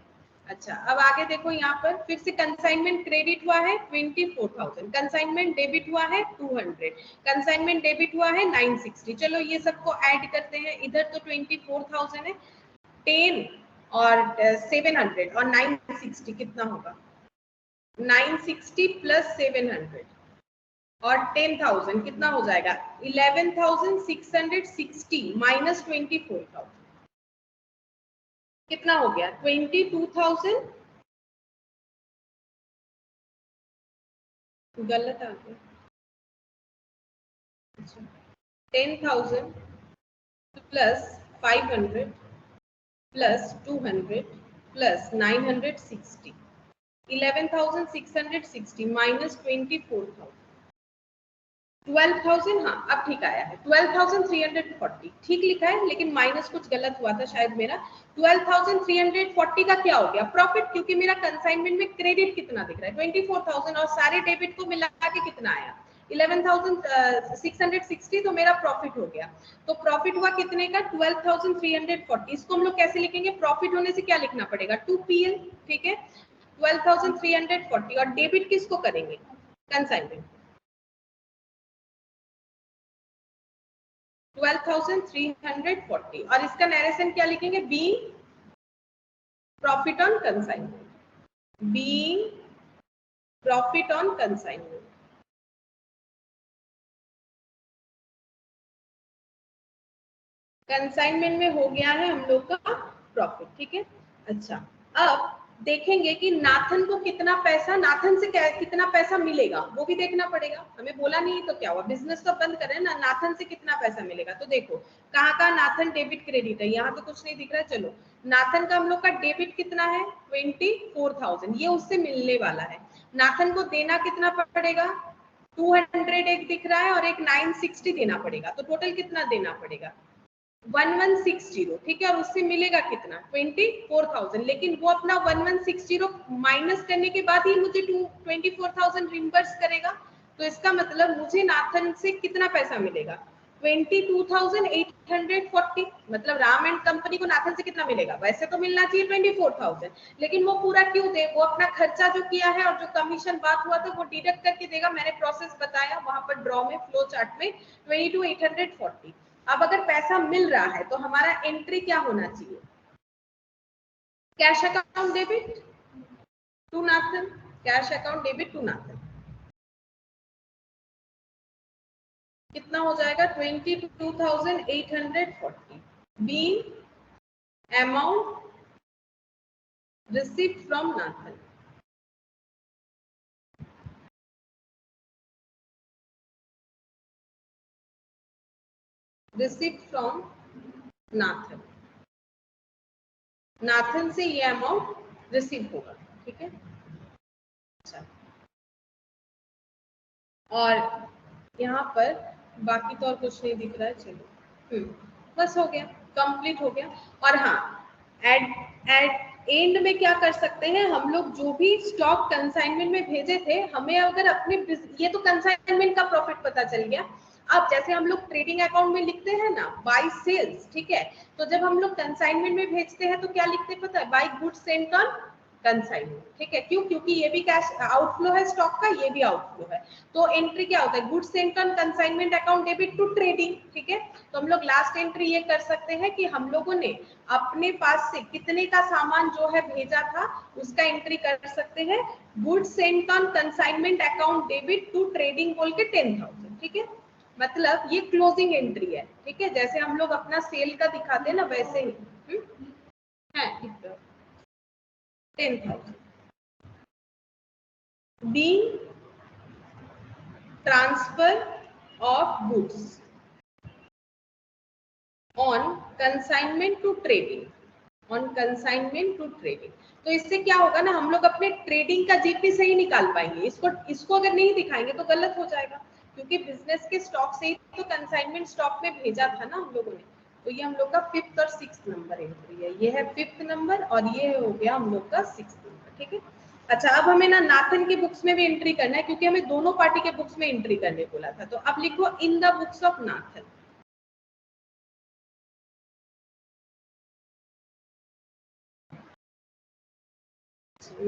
अच्छा, अब आगे देखो, यहाँ पर फिर से कंसाइनमेंट क्रेडिट हुआ है 24,000, कंसाइनमेंट डेबिट हुआ है 200, कंसाइनमेंट डेबिट हुआ है 960। चलो ये सबको ऐड करते हैं, इधर तो 24,000 है, 10 और 700 और 960 कितना होगा, 960 प्लस 700 और 10,000 कितना हो जाएगा 11,660 माइनस 24,000 कितना हो गया 22,000, गलत आ गया, 10,000 प्लस 500 प्लस 200 प्लस 960, 11,660 माइनस 24,000, 12,000, हाँ अब ठीक आया है, 12,340 ठीक लिखा है, लेकिन माइनस कुछ गलत हुआ था शायद मेरा। 12,340 का क्या हो गया प्रॉफिट, क्योंकि मेरा कंसाइनमेंट में क्रेडिट कितना दिख रहा है 24,000 और सारे डेबिट को मिला के कितना आया 11,660, तो मेरा प्रॉफिट हो गया। तो प्रॉफिट हुआ कितने का 12,340, इसको हम लोग कैसे लिखेंगे, प्रॉफिट होने से क्या लिखना पड़ेगा 2PL, ठीक है, 12,340 और डेबिट किसको करेंगे कंसाइनमेंट 12,340, और इसका नरेशन क्या लिखेंगे by profit on consignment, by profit on consignment. Consignment में हो गया है हम लोग का प्रॉफिट, ठीक है। अच्छा, अब देखेंगे कि नाथन को कितना पैसा, नाथन से कितना पैसा मिलेगा वो भी देखना पड़ेगा, हमें बोला नहीं तो क्या हुआ, बिजनेस तो बंद करें ना, नाथन से कितना पैसा मिलेगा। तो देखो कहाँ कहाँ नाथन डेबिट क्रेडिट है, यहाँ तो कुछ नहीं दिख रहा है। चलो, नाथन का हम लोग का डेबिट कितना है 24,000, ये उससे मिलने वाला है। नाथन को देना कितना पड़ेगा 200 एक दिख रहा है और एक 960 देना पड़ेगा, तो टोटल कितना देना पड़ेगा 1160, ठीक है, और उससे मिलेगा कितना 24,000, लेकिन वो अपना 1160 माइनस करने के बाद ही मुझे 24,000 रिम्बर्स करेगा। तो इसका मतलब मुझे नाथन से कितना पैसा मिलेगा 22,840, मतलब राम एंड कंपनी को नाथन से कितना मिलेगा, वैसे तो मिलना चाहिए 24,000, लेकिन वो पूरा क्यों दे, वो अपना खर्चा जो किया है और जो कमीशन बात हुआ था वो डिडक्ट करके देगा। मैंने प्रोसेस बताया वहां पर ड्रॉ में, फ्लो चार्ट में 22,840। अब अगर पैसा मिल रहा है तो हमारा एंट्री क्या होना चाहिए, cash account debit to Nathan, cash account debit to Nathan कितना हो जाएगा 22,840, by amount received from Nathan. Received from Nathan. नाथन से ये अमाउंट रिसीव होगा, ठीक है। अच्छा, और यहाँ पर बाकी तो और कुछ नहीं दिख रहा है, चलो बस हो गया, कंप्लीट हो गया। और हाँ, एट एंड में क्या कर सकते हैं हम लोग, जो भी स्टॉक कंसाइनमेंट में भेजे थे, हमें अगर अपने, ये तो कंसाइनमेंट का प्रॉफिट पता चल गया। अब जैसे हम लोग ट्रेडिंग अकाउंट में लिखते हैं ना बाय सेल्स, ठीक है, तो जब हम लोग कंसाइनमेंट में भेजते हैं तो क्या लिखते हैं पता है, by goods sent on consignment, ठीक है। क्यों? क्योंकि ये भी कैश आउटफ्लो है स्टॉक का, ये भी आउटफ्लो है, तो एंट्री क्या होता है, goods sent on consignment account debit to trading, ठीक है। तो हम लोग लास्ट एंट्री ये कर सकते हैं कि हम लोगों ने अपने पास से कितने का सामान जो है भेजा था उसका एंट्री कर सकते हैं, goods sent on consignment account debit to trading बोल के 10,000, ठीक है। मतलब ये क्लोजिंग एंट्री है, ठीक है, जैसे हम लोग अपना सेल का दिखाते हैं ना वैसे ही है, 10,000 being transfer of goods on consignment to trading, on consignment to trading। तो इससे क्या होगा ना, हम लोग अपने ट्रेडिंग का जीपी सही निकाल पाएंगे। इसको अगर नहीं दिखाएंगे तो गलत हो जाएगा, क्योंकि बिजनेस के स्टॉक से ही तो कंसाइनमेंट स्टॉक में भेजा था ना हम लोगों ने। तो ये हम लोग का 5th और 6th नंबर एंट्री है, ये है 5th नंबर और ये हो गया हम लोग का 6th नंबर, ठीक है। अच्छा, अब हमें ना नाथन के बुक्स में भी एंट्री करना है, क्योंकि हमें दोनों पार्टी के बुक्स में एंट्री करने बोला था। तो अब लिखो इन the books of Nathan.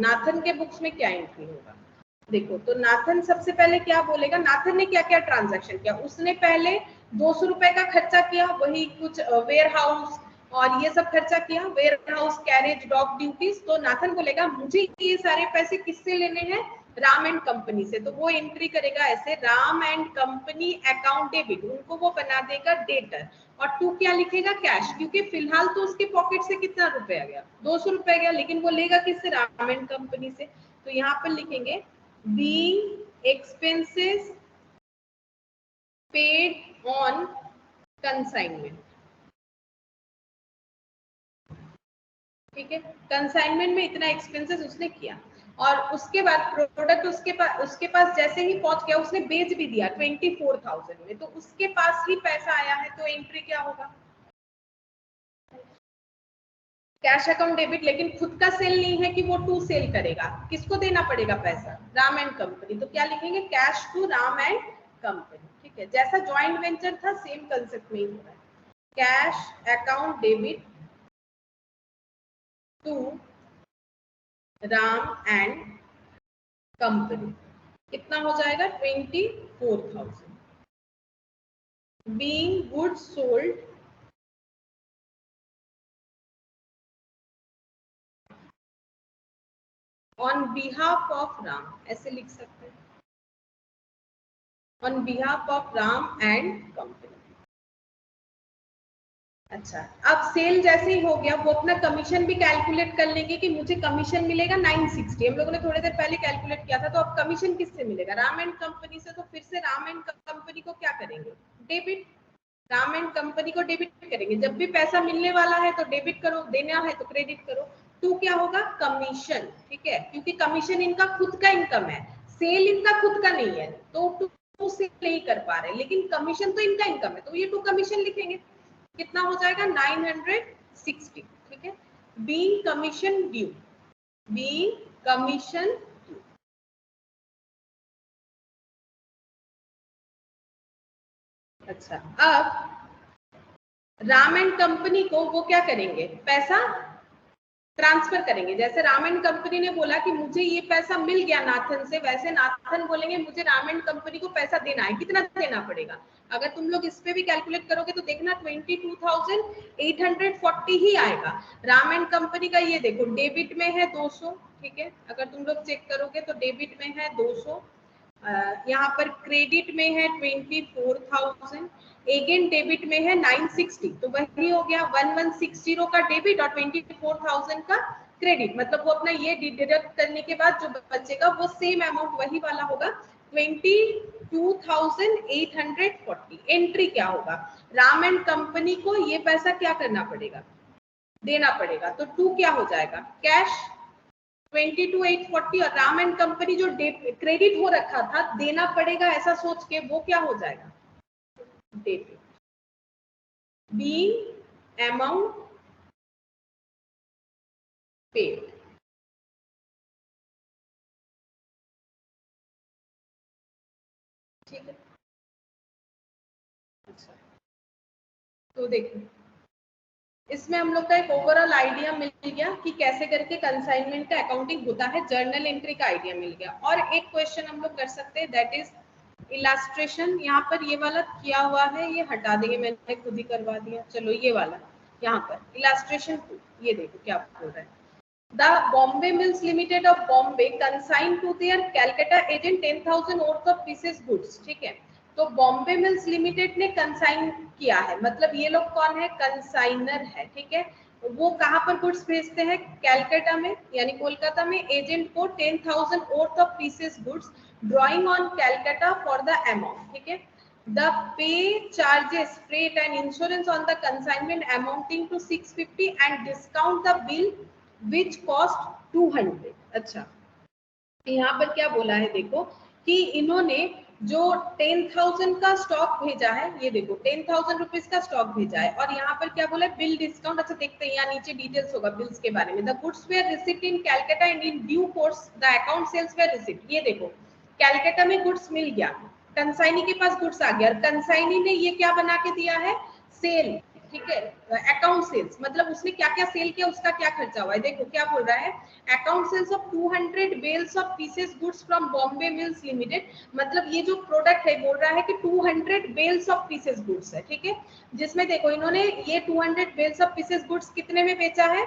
Nathan के बुक्स में क्या एंट्री होगा, देखो, तो नाथन सबसे पहले क्या बोलेगा, नाथन ने क्या क्या ट्रांजैक्शन किया। उसने पहले 200 रुपए का खर्चा किया, वही कुछ वेयर हाउस और ये सब खर्चा किया, warehouse, carriage, dock duties. तो नाथन बोलेगा मुझे ये सारे पैसे किससे लेने हैं, राम एंड कंपनी से। तो वो एंट्री करेगा ऐसे, Ram and company account debit, उनको वो बना देगा डेटर, और टू क्या लिखेगा, कैश, क्योंकि फिलहाल तो उसके पॉकेट से कितना रुपया गया, 200 रुपया गया, लेकिन वो लेगा किससे, राम एंड कंपनी से। तो यहाँ पर लिखेंगे being expenses paid on consignment, ठीक है। कंसाइनमेंट में इतना एक्सपेंसेस उसने किया, और उसके बाद प्रोडक्ट उसके पास जैसे ही पहुंच गया, उसने बेच भी दिया 24,000 में, तो उसके पास ही पैसा आया है। तो एंट्री क्या होगा, कैश अकाउंट डेबिट, लेकिन खुद का सेल नहीं है कि वो टू सेल करेगा, किसको देना पड़ेगा पैसा, राम एंड कंपनी। तो क्या लिखेंगे, cash to Ram and company, ठीक है। जैसा ज्वाइंट वेंचर था सेम कंसेप्ट में ही हो रहा है, cash account debit to Ram and company, कितना हो जाएगा, 24,000 being goods sold on behalf of Ram, ऐसे लिख सकते हैं, on behalf of Ram and company. अच्छा, अब सेल जैसे ही हो गया, वो अपना कमीशन भी कैलकुलेट कर लेंगे कि मुझे कमीशन मिलेगा 960, हम लोगों ने थोड़ी देर पहले कैलकुलेट किया था। तो अब कमीशन किससे मिलेगा, राम एंड कंपनी से। तो फिर से राम एंड कंपनी को क्या करेंगे, डेबिट, राम एंड कंपनी को डेबिट करेंगे। जब भी पैसा मिलने वाला है तो डेबिट करो, देना है तो क्रेडिट करो। टू क्या होगा, कमीशन, ठीक है, क्योंकि कमीशन इनका खुद का इनकम है, सेल इनका खुद का नहीं है, तो टू सेल नहीं कर पा रहे, लेकिन कमीशन तो इनका इनकम है, तो ये टू कमीशन लिखेंगे, कितना हो जाएगा 960, ठीक है। Being commission due, being commission due. अच्छा, अब राम एंड कंपनी को वो क्या करेंगे, पैसा ट्रांसफर करेंगे। जैसे राम एंड कंपनी ने बोला कि मुझे ये पैसा मिल गया नाथन से, वैसे नाथन बोलेंगे मुझे राम एंड कंपनी को पैसा देना है, कितना देना पड़ेगा। अगर तुम लोग इस पे भी कैलकुलेट करोगे तो देखना 22,840 ही आएगा। राम एंड कंपनी का ये देखो डेबिट में है 200, ठीक है, अगर तुम लोग चेक करोगे तो डेबिट में है 200, यहाँ पर क्रेडिट में है 24,000, अगेन डेबिट में है 960, तो वही हो गया 1160 का डेबिट और 24,000 का क्रेडिट, मतलब वो अपना ये डिडक्ट करने के बाद जो बचेगा वो सेम अमाउंट वही वाला होगा 22,840। एंट्री क्या होगा, राम एंड कंपनी को ये पैसा क्या करना पड़ेगा, देना पड़ेगा, तो 2 क्या हो जाएगा, कैश 22,840 और राम एंड कंपनी जो क्रेडिट हो रखा था देना पड़ेगा ऐसा सोच के वो क्या हो जाएगा, डेबिट, बीइंग अमाउंट पेड। ठीक है, अच्छा तो देखो इसमें हम लोग का एक ओवरऑल आइडिया मिल गया कि कैसे करके कंसाइनमेंट का अकाउंटिंग होता है, जर्नल एंट्री का आइडिया मिल गया। और एक क्वेश्चन हम लोग कर सकते हैं दैट इज इलास्ट्रेशन। यहाँ पर ये वाला किया हुआ है, ये हटा देंगे, मैंने खुद ही करवा दिया। चलो ये वाला यहाँ पर इलास्ट्रेशन 2, ये देखो क्या बोल रहा है, The Bombay Mills Limited of Bombay consigned to their Calcutta agent 10,000 worth of pieces goods। ठीक है, तो बॉम्बे मिल्स लिमिटेड ने कंसाइन किया है, मतलब ये लोग कौन है, कंसाइनर है। ठीक है, वो कहाँ पर गुड्स भेजते हैं, कैलकाटा में यानी कोलकाता में एजेंट को 10,000 worth of pieces goods drawing on Calcutta for the amount. ठीक है, the pay charges freight and insurance on the consignment amounting to 650 and discount the bill which cost 200। अच्छा, यहाँ पर क्या बोला है देखो कि इन्होंने जो 10,000 का स्टॉक भेजा है, ये देखो 10,000 रुपीज का स्टॉक भेजा है और यहाँ पर क्या बोला है, बिल डिस्काउंट। अच्छा देखते हैं, यहाँ नीचे डिटेल्स होगा बिल्स के बारे में। The goods were received in Calcutta and in due course the account sales were received. ये देखो कैलकाटा में गुड्स मिल गया, कंसाइनी के पास गुड्स आ गया और कंसाइनी ने ये क्या बना के दिया है, सेल। ठीक है, अकाउंट सेल्स मतलब उसने क्या क्या सेल किया, उसका क्या खर्चा हुआ है। देखो क्या बोल रहा है, account sales of 200 bales of pieces goods from Bombay mills limited. मतलब ये जो प्रोडक्ट है बोल रहा है कि 200 बेल्स ऑफ पीसेस गुड्स है। ठीक है, जिसमें देखो इन्होंने ये 200 बेल्स ऑफ पीसेस गुड्स कितने में बेचा है,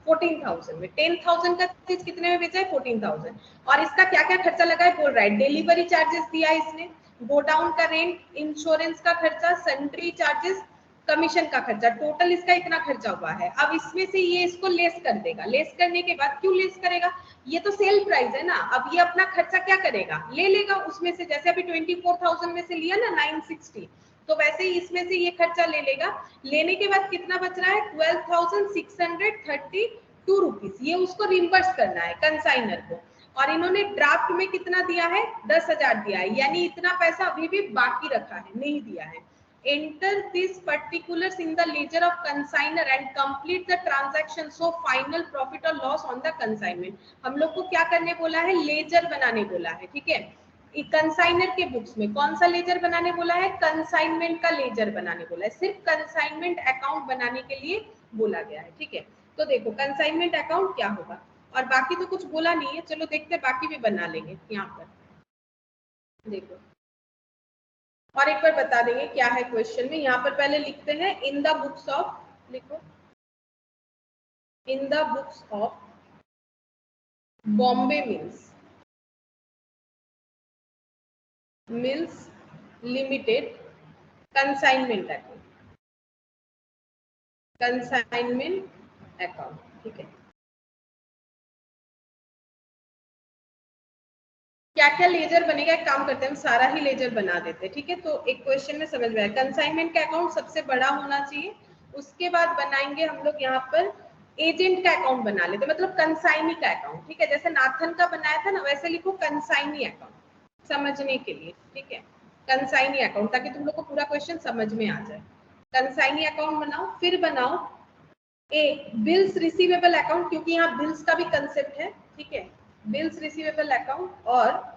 14,000 में। 10,000 का चीज कितने में बेचा है, 14,000। और इसका क्या क्या खर्चा लगा है बोल रहा है, डिलीवरी चार्जेस दिया है इसने, गोडाउन का रेंट, इंश्योरेंस का खर्चा, सन्ड्री चार्जेस, कमीशन का खर्चा, टोटल इसका इतना खर्चा हुआ है। अब इसमें से ये इसको लेस कर देगा, लेस करने के बाद क्यों लेस करेगा, ये तो सेल प्राइस है ना, अब ये अपना खर्चा क्या करेगा, ले लेगा उसमें से। जैसे अभी 24,000 में से लिया ना 960, तो वैसे ही इसमें से ये खर्चा ले लेगा। लेने के बाद कितना बच रहा है, 12,632 रुपीज, ये उसको रिम्बर्स करना है कंसाइनर को। और इन्होंने ड्राफ्ट में कितना दिया है, 10,000 दिया है, यानी इतना पैसा अभी भी बाकी रखा है, नहीं दिया है। Enter these particulars in the ledger of consignor and complete the transaction, so final profit or loss on the consignment। हम लोग को क्या करने बोला है, लेजर बनाने बोला है। ठीक है, कंसाइनर के बुक्स में कौन सा लेजर बनाने बोला है, कंसाइनमेंट का लेजर बनाने बोला है, सिर्फ कंसाइनमेंट अकाउंट बनाने के लिए बोला गया है। ठीक है, तो देखो कंसाइनमेंट अकाउंट क्या होगा, और बाकी तो कुछ बोला नहीं है, चलो देखते हैं बाकी भी बना लेंगे। यहाँ पर देखो और एक बार बता देंगे क्या है क्वेश्चन में। यहाँ पर पहले लिखते हैं इन द बुक्स ऑफ, लिखो इन the books of Bombay mills limited consignment account, consignment account. ठीक है, क्या क्या लेजर बनेगा, एक काम करते हैं हम सारा ही लेजर बना देते हैं। ठीक है, तो एक क्वेश्चन में समझ में आया, कंसाइनमेंट का अकाउंट सबसे बड़ा होना चाहिए, उसके बाद बनाएंगे हम लोग यहाँ पर एजेंट का अकाउंट बना लेते, मतलब कंसाइनी का अकाउंट। ठीक है, जैसे नाथन का बनाया था ना, वैसे लिखो कंसाइनी अकाउंट समझने के लिए। ठीक है, कंसाइनी अकाउंट, ताकि तुम लोग को पूरा क्वेश्चन समझ में आ जाए। कंसाइनी अकाउंट बनाओ, फिर बनाओ एक बिल्स रिसीवेबल अकाउंट, क्योंकि यहाँ बिल्स का भी कंसेप्ट है। ठीक है, बिल्स रिसीवेबल अकाउंट और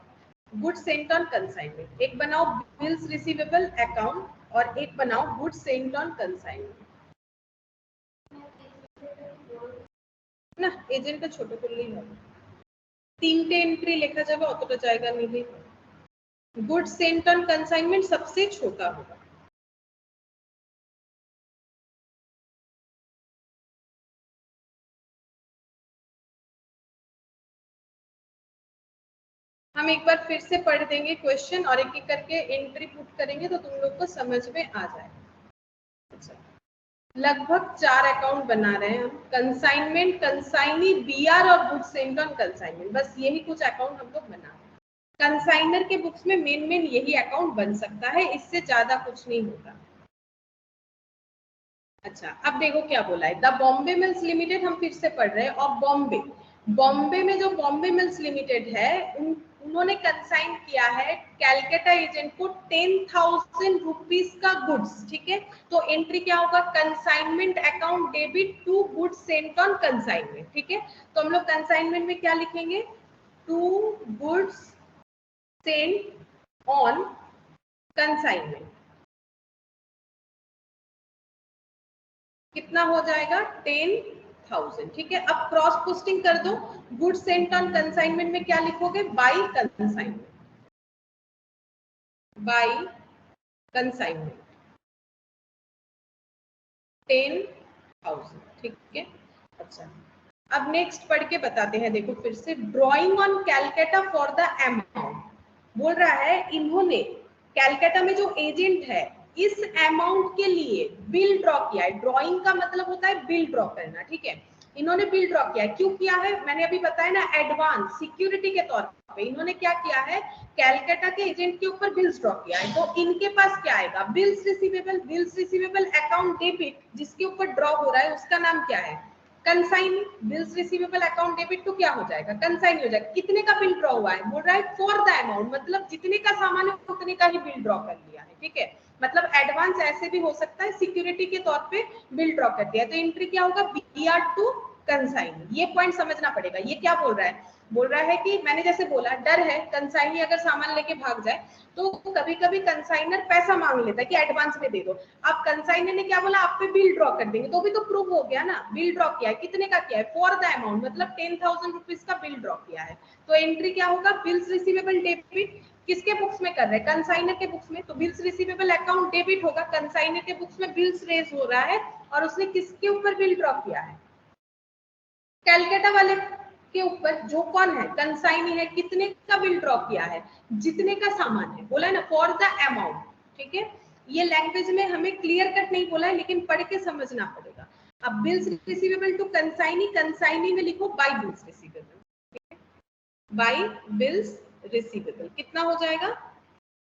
गुड सेंट ऑन कंसाइनमेंट। एक बनाओ बिल्स रिसीवेबल अकाउंट और एक बनाओ गुड सेंट ऑन कंसाइनमेंट ना, एजेंट का ছোট করলেই হবে, তিনটে এন্ট্রি লেখা যাবে, অতটা জায়গা নিলেই। गुड सेंट ऑन कंसाइनमेंट सबसे छोटा होगा। हम एक बार फिर से पढ़ देंगे क्वेश्चन और एक एक करके एंट्री पुट करेंगे तो तुम लोग को समझ में आ जाएगा। अच्छा, लगभग 4 अकाउंट बना रहे हैं हम, कंसाइनमेंट, कंसाइनी, बीआर और गुड्स सेंट ऑन कंसाइनमेंट, बस यही कुछ अकाउंट हम लोग बना रहे हैं। कंसाइनर के बुक्स में मेन यही अकाउंट बन सकता है, इससे ज्यादा कुछ नहीं होगा। अच्छा, अब देखो क्या बोला है, द बॉम्बे मिल्स लिमिटेड, हम फिर से पढ़ रहे हैं, और बॉम्बे में जो बॉम्बे मिल्स लिमिटेड है उन्होंने कंसाइन किया है कैलकाटा एजेंट को 10,000 रुपीज का गुड्स, ठीक है। तो एंट्री क्या होगा, consignment account debit to goods sent on consignment, ठीक है। तो हम लोग कंसाइनमेंट में क्या लिखेंगे, to goods sent on consignment, कितना हो जाएगा 10,000, ठीक है। अब क्रॉस पोस्टिंग कर दो, गुड्स सेंट ऑन कंसाइनमेंट में क्या लिखोगे, बाई कंसाइनमेंट, बाई कंसाइनमेंट 10,000, ठीक है। अच्छा, अब नेक्स्ट पढ़ के बताते हैं, देखो फिर से, drawing on Calcutta for the amount, बोल रहा है इन्होंने कैलकाटा में जो एजेंट है इस अमाउंट के लिए बिल ड्रॉ किया है। ड्रॉइंग का मतलब होता है बिल ड्रॉ करना, ठीक है। इन्होंने बिल ड्रॉ किया है, क्यों किया है, मैंने अभी बताया ना, एडवांस सिक्योरिटी के तौर पे इन्होंने क्या किया है, कैलकाटा के एजेंट के ऊपर बिल्स ड्रॉ किया है। तो इनके पास क्या आएगा, बिल्स रिसीवेबल अकाउंट डेबिट, जिसके ऊपर ड्रॉ हो रहा है उसका नाम क्या है, consignee. Bills receivable account debit तो क्या हो जाएगा, कंसाइनी हो जाएगा। कितने का बिल ड्रॉ हुआ है, बोल रहा है फॉर द अमाउंट, मतलब जितने का सामान है उतने का ही बिल ड्रॉ कर लिया है, ठीक है। मतलब एडवांस ऐसे भी हो सकता है, सिक्योरिटी के तौर पे बिल ड्रॉ कर दिया। तो एंट्री क्या होगा, बीआर टू कंसाइनी। ये पॉइंट समझना पड़ेगा, ये क्या बोल रहा है, बोल रहा है कि मैंने जैसे बोला, डर है कंसाइनी अगर सामान लेके भाग जाए तो कभी कभी कंसाइनर पैसा मांग लेता है कि एडवांस में दे दो। अब कंसाइनर ने क्या बोला, आप पे बिल ड्रॉ कर देंगे, तो भी तो प्रूफ हो गया ना, बिल ड्रॉ किया है, कितने का किया है, फॉर द अमाउंट, मतलब 10,000 रुपीज का बिल ड्रॉ किया है। तो एंट्री क्या होगा, बिल्स रिसीवेबल डेबिट, किसके बुक्स में कर रहे हैं, कंसाइनर के बुक्स में, तो बिल्स रिसीवेबल अकाउंट डेबिट होगा। कंसाइनर के बुक्स में बिल्स रेज हो रहा है और उसने किसके ऊपर बिल ड्रॉ किया है, कैलकाटा वाले के ऊपर, जो कौन है, कंसाइनी है। कितने का बिल ड्रॉ किया है, जितने का सामान है, बोला है ना, फॉर द अमाउंट, ठीक है। ये लैंग्वेज में हमें क्लियर कट नहीं बोला है, लेकिन पढ़ के समझना पड़ेगा। अब bills receivable to consignee, consignee में लिखो by bills receivable, by bills receivable, कितना हो जाएगा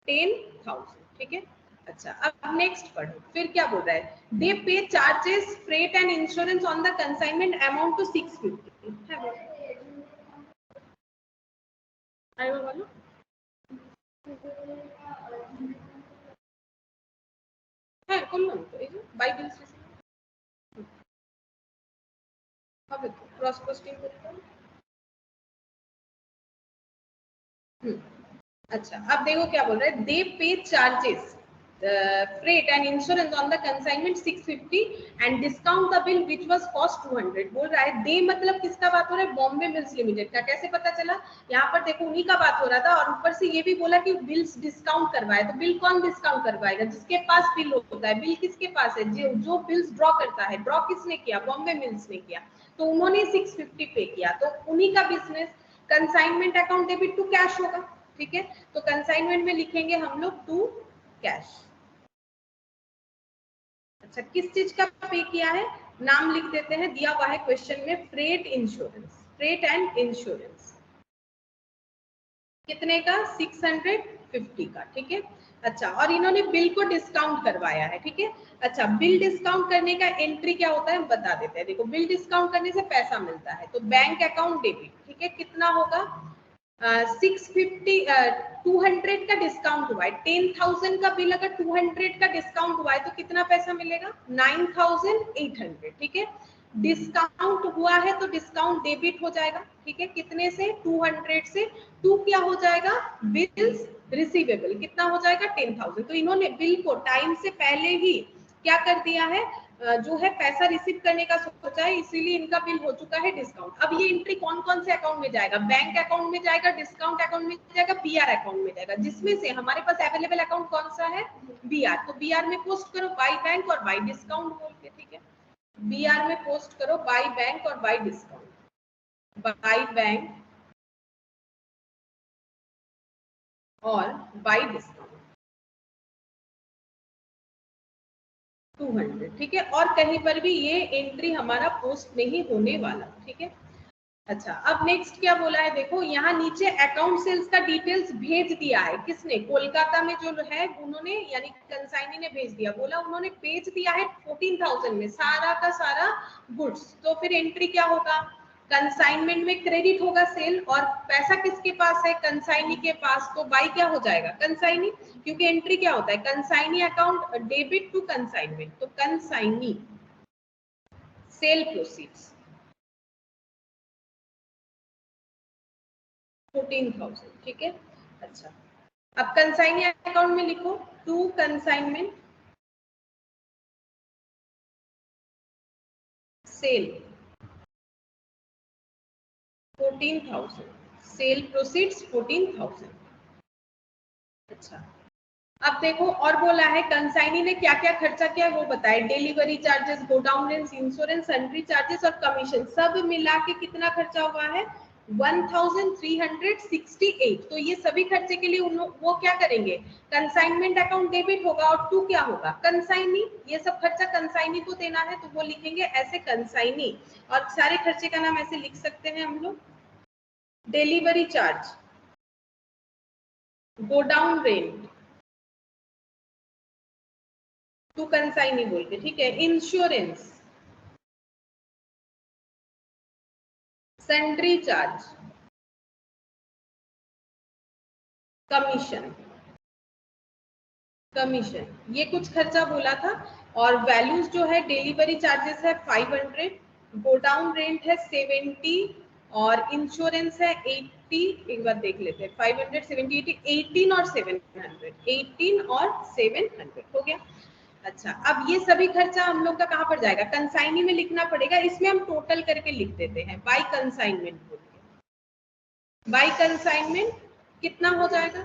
10,000, ठीक है। अच्छा, अब नेक्स्ट पढ़ो, फिर क्या बोल रहा है, they pay charges freight and insurance on the consignment amount to 650 है, आएगा बोलो, है कौन लो तो এই যে বাই বিলস হবে তো क्रॉस पोस्टिंग করতে হবে। अच्छा, अब देखो क्या बोल रहा है, they pay charges freight and insurance on the consignment 650 and discount the bill which was cost 200। बोल रहा है दे मतलब किसका बात हो रहा है, बॉम्बे मिल्स लिमिटेड का। कैसे पता चला, यहाँ पर देखो उन्हीं का बात हो रहा था, और ऊपर से ये भी बोला कि बिल्स डिस्काउंट करवाए। तो बिल कौन डिस्काउंट करवाएगा, जिसके पास बिल होता है। बिल किसके पास है, जो बिल्स ड्रॉ करता है, ड्रॉ किसने किया, बॉम्बे मिल्स ने किया। तो उन्होंने 650 पे किया, तो उन्हीं का business. Consignment account debit to cash होगा, ठीक है। तो कंसाइनमेंट में लिखेंगे हम लोग टू कैश। अच्छा, किस चीज का पे किया है, नाम लिख देते हैं, दिया हुआ है क्वेश्चन में, freight insurance, freight and insurance, कितने का 650 का, ठीक है। अच्छा, और इन्होंने बिल को डिस्काउंट करवाया है, ठीक है। अच्छा, बिल डिस्काउंट करने का एंट्री क्या होता है हम बता देते हैं। देखो, बिल डिस्काउंट करने से पैसा मिलता है, तो बैंक अकाउंट डेबिट, ठीक है, कितना होगा 650, 200 का डिस्काउंट हुआ है, 10,000 का बिल अगर 200 का डिस्काउंट हुआ है तो कितना पैसा मिलेगा 9,800, ठीक है। डिस्काउंट हुआ है तो डिस्काउंट डेबिट हो जाएगा, ठीक है, कितने से 200 से। टू क्या हो जाएगा, बिल्स रिसीवेबल, कितना हो जाएगा 10,000। तो इन्होंने बिल को टाइम से पहले ही क्या कर दिया है, जो है पैसा रिसीव करने का सोचा है, इसीलिए इनका बिल हो चुका है डिस्काउंट। अब ये एंट्री कौन कौन से अकाउंट में जाएगा, बैंक अकाउंट में जाएगा, डिस्काउंट अकाउंट में जाएगा, बीआर अकाउंट में जाएगा, जिसमें से हमारे पास अवेलेबल अकाउंट कौन सा है, बीआर। तो बीआर में पोस्ट करो बाई बैंक और बाई डिस्काउंट बोल के, ठीक है। बीआर में पोस्ट करो बाई बैंक और बाई डिस्काउंट, बाई बैंक और बाई डिस्काउंट 200, ठीक है। और कहीं पर भी ये एंट्री हमारा पोस्ट नहीं होने वाला, ठीक है। अच्छा, अब नेक्स्ट क्या बोला है, देखो यहाँ नीचे अकाउंट सेल्स का डिटेल्स भेज दिया है। किसने? कोलकाता में जो है उन्होंने, यानी कंसाइनी ने भेज दिया। बोला उन्होंने भेज दिया है 14,000 में सारा का सारा गुड्स। तो फिर एंट्री क्या होगा? कंसाइनमेंट में क्रेडिट होगा सेल, और पैसा किसके पास है? कंसाइनी के पास। तो बाई क्या हो जाएगा? कंसाइनी, क्योंकि एंट्री क्या होता है? Consignee account debit to consignment. तो कंसाइनी सेल प्रोसीड्स 14,000, ठीक है। अच्छा, अब कंसाइनी अकाउंट में लिखो to consignment sale 14,000, sale proceeds 14,000। अच्छा, अब देखो और बोला है कंसाइनी ने क्या क्या खर्चा किया वो बताए। Delivery charges, godown rent, insurance, sundry charges और कमीशन, सब मिला के कितना खर्चा हुआ है? 1368। तो ये सभी खर्चे के लिए वो क्या करेंगे? कंसाइनमेंट अकाउंट डेबिट होगा, और टू क्या होगा? कंसाइनी। ये सब खर्चा कंसाइनी को देना है, तो वो लिखेंगे ऐसे कंसाइनी। और सारे खर्चे का नाम ऐसे लिख सकते हैं हम लोग। Delivery charge, godown rent to consignee बोल के, ठीक है। इंश्योरेंस, सन्ड्री चार्ज, कमीशन, ये कुछ खर्चा बोला था। और वैल्यूज जो है, डिलीवरी चार्जेस है 500, गोडाउन रेंट है 70, और इंश्योरेंस है 80। एक बार देख लेते हैं, 500, 70, 80, 18 और 700, 18 और 700 हो गया। अच्छा, अब ये सभी खर्चा हम लोग का कहाँ पर जाएगा? कंसाइनी में लिखना पड़ेगा। इसमें हम टोटल करके लिख देते हैं बाई कंसाइनमेंट बोल के। बाई कंसाइनमेंट कितना हो जाएगा?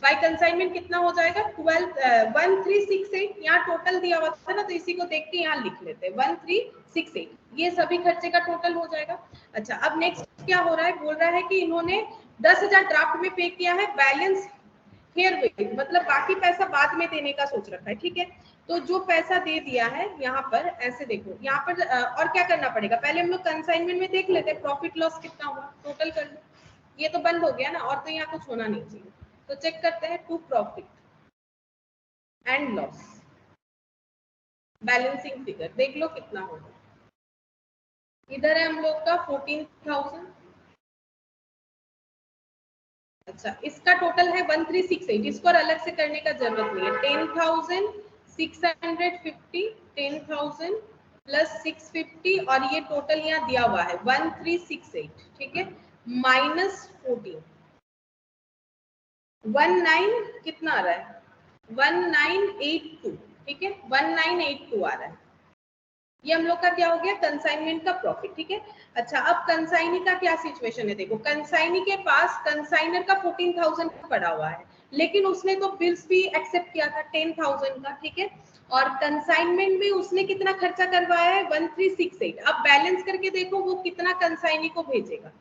बाई कंसाइनमेंट कितना हो जाएगा? 1368। यहाँ टोटल दिया हुआ था ना, तो इसी को देख के यहाँ लिख लेते हैं 1368। ये सभी खर्चे का टोटल हो जाएगा। अच्छा, अब नेक्स्ट क्या हो रहा है? बोल रहा है कि इन्होंने 10,000 ड्राफ्ट में पे किया है, बैलेंस हेयर वेट, मतलब बाकी पैसा बाद में देने का सोच रखा है, ठीक है। तो जो पैसा दे दिया है यहाँ पर, ऐसे देखो यहाँ पर और क्या करना पड़ेगा? पहले हम लोग कंसाइनमेंट में देख लेते हैं प्रॉफिट लॉस कितना हुआ, टोटल कर लो। ये तो बंद हो गया ना, और तो यहाँ कुछ होना नहीं चाहिए। तो चेक करते हैं to profit and loss, balancing figure देख लो कितना होगा। इधर है हम लोग का 14,000। अच्छा, इसका टोटल है 1368। इसको और अलग से करने का जरूरत नहीं है। 10,650, 10,000 प्लस 650, और ये टोटल यहाँ दिया हुआ है 1368, ठीक है। माइनस 14, 19 कितना आ रहा है? 1982, ठीक है। 1982 आ रहा है। ये हम लोग का क्या हो गया? कंसाइनमेंट का प्रॉफिट, ठीक है। अच्छा, अब कंसाइनी का क्या सिचुएशन है? देखो, कंसाइनी के पास कंसाइनर का 14,000 पड़ा हुआ है, लेकिन उसने तो बिल्स भी एक्सेप्ट किया था 10,000 का, ठीक है। और कंसाइनमेंट में उसने कितना खर्चा करवाया है? 1368। अब बैलेंस करके देखो वो कितना कंसाइनी को भेजेगा।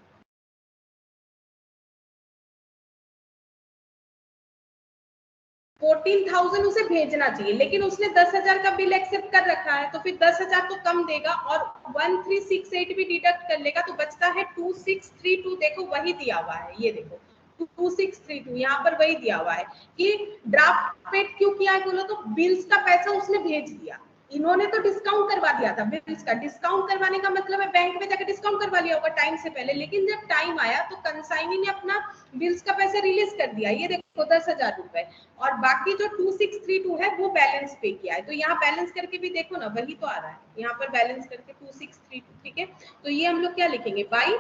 14,000 उसे भेजना चाहिए, लेकिन उसने 10,000 का बिल एक्सेप्ट कर रखा है, तो फिर 10,000 तो कम देगा, और 1368 भी डिडक्ट कर लेगा, तो बचता है 2632। देखो वही दिया हुआ है, ये देखो 2632 यहाँ पर वही दिया हुआ है। कि ड्राफ्ट पेड क्यों किया है बोलो तो, बिल्स का पैसा उसने भेज दिया। इन्होंने तो डिस्काउंट करवा दिया था बिल्स का। डिस्काउंट करवाने का मतलब है बैंक में जाकर डिस्काउंट करवा लिया होगा टाइम से पहले, लेकिन जब टाइम आया तो कंसाइनी ने अपना बिल्स का पैसा रिलीज कर दिया। ये देखो 10,000 रुपए, और बाकी जो 2632 है वो बैलेंस पे किया है। तो यहाँ बैलेंस करके भी देखो ना, वही तो आ रहा है यहाँ पर बैलेंस करके 2632, ठीक है। तो ये हम लोग क्या लिखेंगे? बाई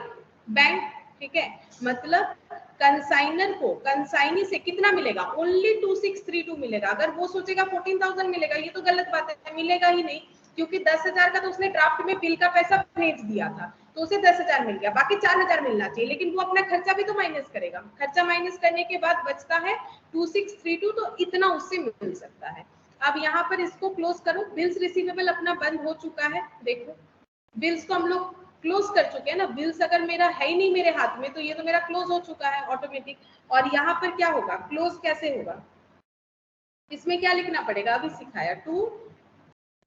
बैंक, ठीक है। मतलब कंसाइनर को कंसाइनी से कितना मिलेगा? ओनली 2632 मिलेगा। अगर वो सोचेगा 14,000 मिलेगा, ये तो गलत बात है, मिलेगा ही नहीं, क्योंकि 10,000 का तो उसने ड्राफ्ट में बिल का पैसा भेज दिया था, तो उसे 10,000 मिल गया, बाकी 4,000 मिलना चाहिए। लेकिन वो अपना खर्चा भी तो माइनस करेगा। खर्चा माइनस करने के बाद बचता है 2632, तो इतना उससे मिल सकता है। अब यहाँ पर इसको क्लोज करो। बिल्स रिसीवेबल अपना बंद हो चुका है। देखो बिल्स को हम लोग क्लोज कर चुके हैं ना, बिल्स अगर मेरा है ही नहीं मेरे हाथ में तो ये तो मेरा क्लोज हो चुका है ऑटोमेटिक। और यहाँ पर क्या होगा, क्लोज कैसे होगा, इसमें क्या लिखना पड़ेगा, अभी सिखाया, टू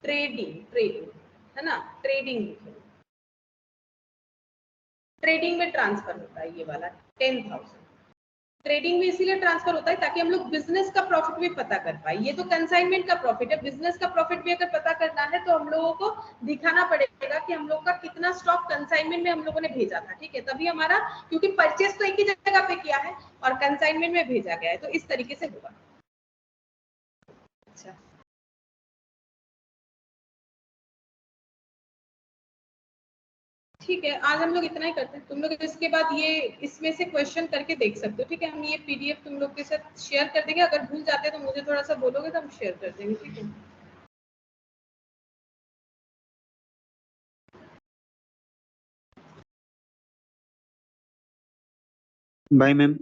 ट्रेडिंग, ट्रेडिंग है ना, ट्रेडिंग लिखेंगे, ट्रेडिंग में ट्रांसफर होता है ये वाला 10,000। ट्रेडिंग में इसीलिए ट्रांसफर होता है ताकि हम लोग बिजनेस का प्रॉफिट भी पता कर पाए। ये तो कंसाइनमेंट का प्रॉफिट है, बिजनेस का प्रॉफिट भी अगर पता करना है तो हम लोगों को दिखाना पड़ेगा कि हम लोग का कितना स्टॉक कंसाइनमेंट में हम लोगों ने भेजा था, ठीक है, तभी हमारा, क्योंकि परचेस तो एक ही जगह पे किया है और कंसाइनमेंट में भेजा गया है, तो इस तरीके से होगा। अच्छा, ठीक है, आज हम लोग इतना ही करते हैं। तुम लोग इसके बाद ये इसमें से क्वेश्चन करके देख सकते हो, ठीक है। हम ये पीडीएफ तुम लोग के साथ शेयर कर देंगे, अगर भूल जाते हैं तो मुझे थोड़ा सा बोलोगे तो हम शेयर कर देंगे, ठीक है। Bye ma'am.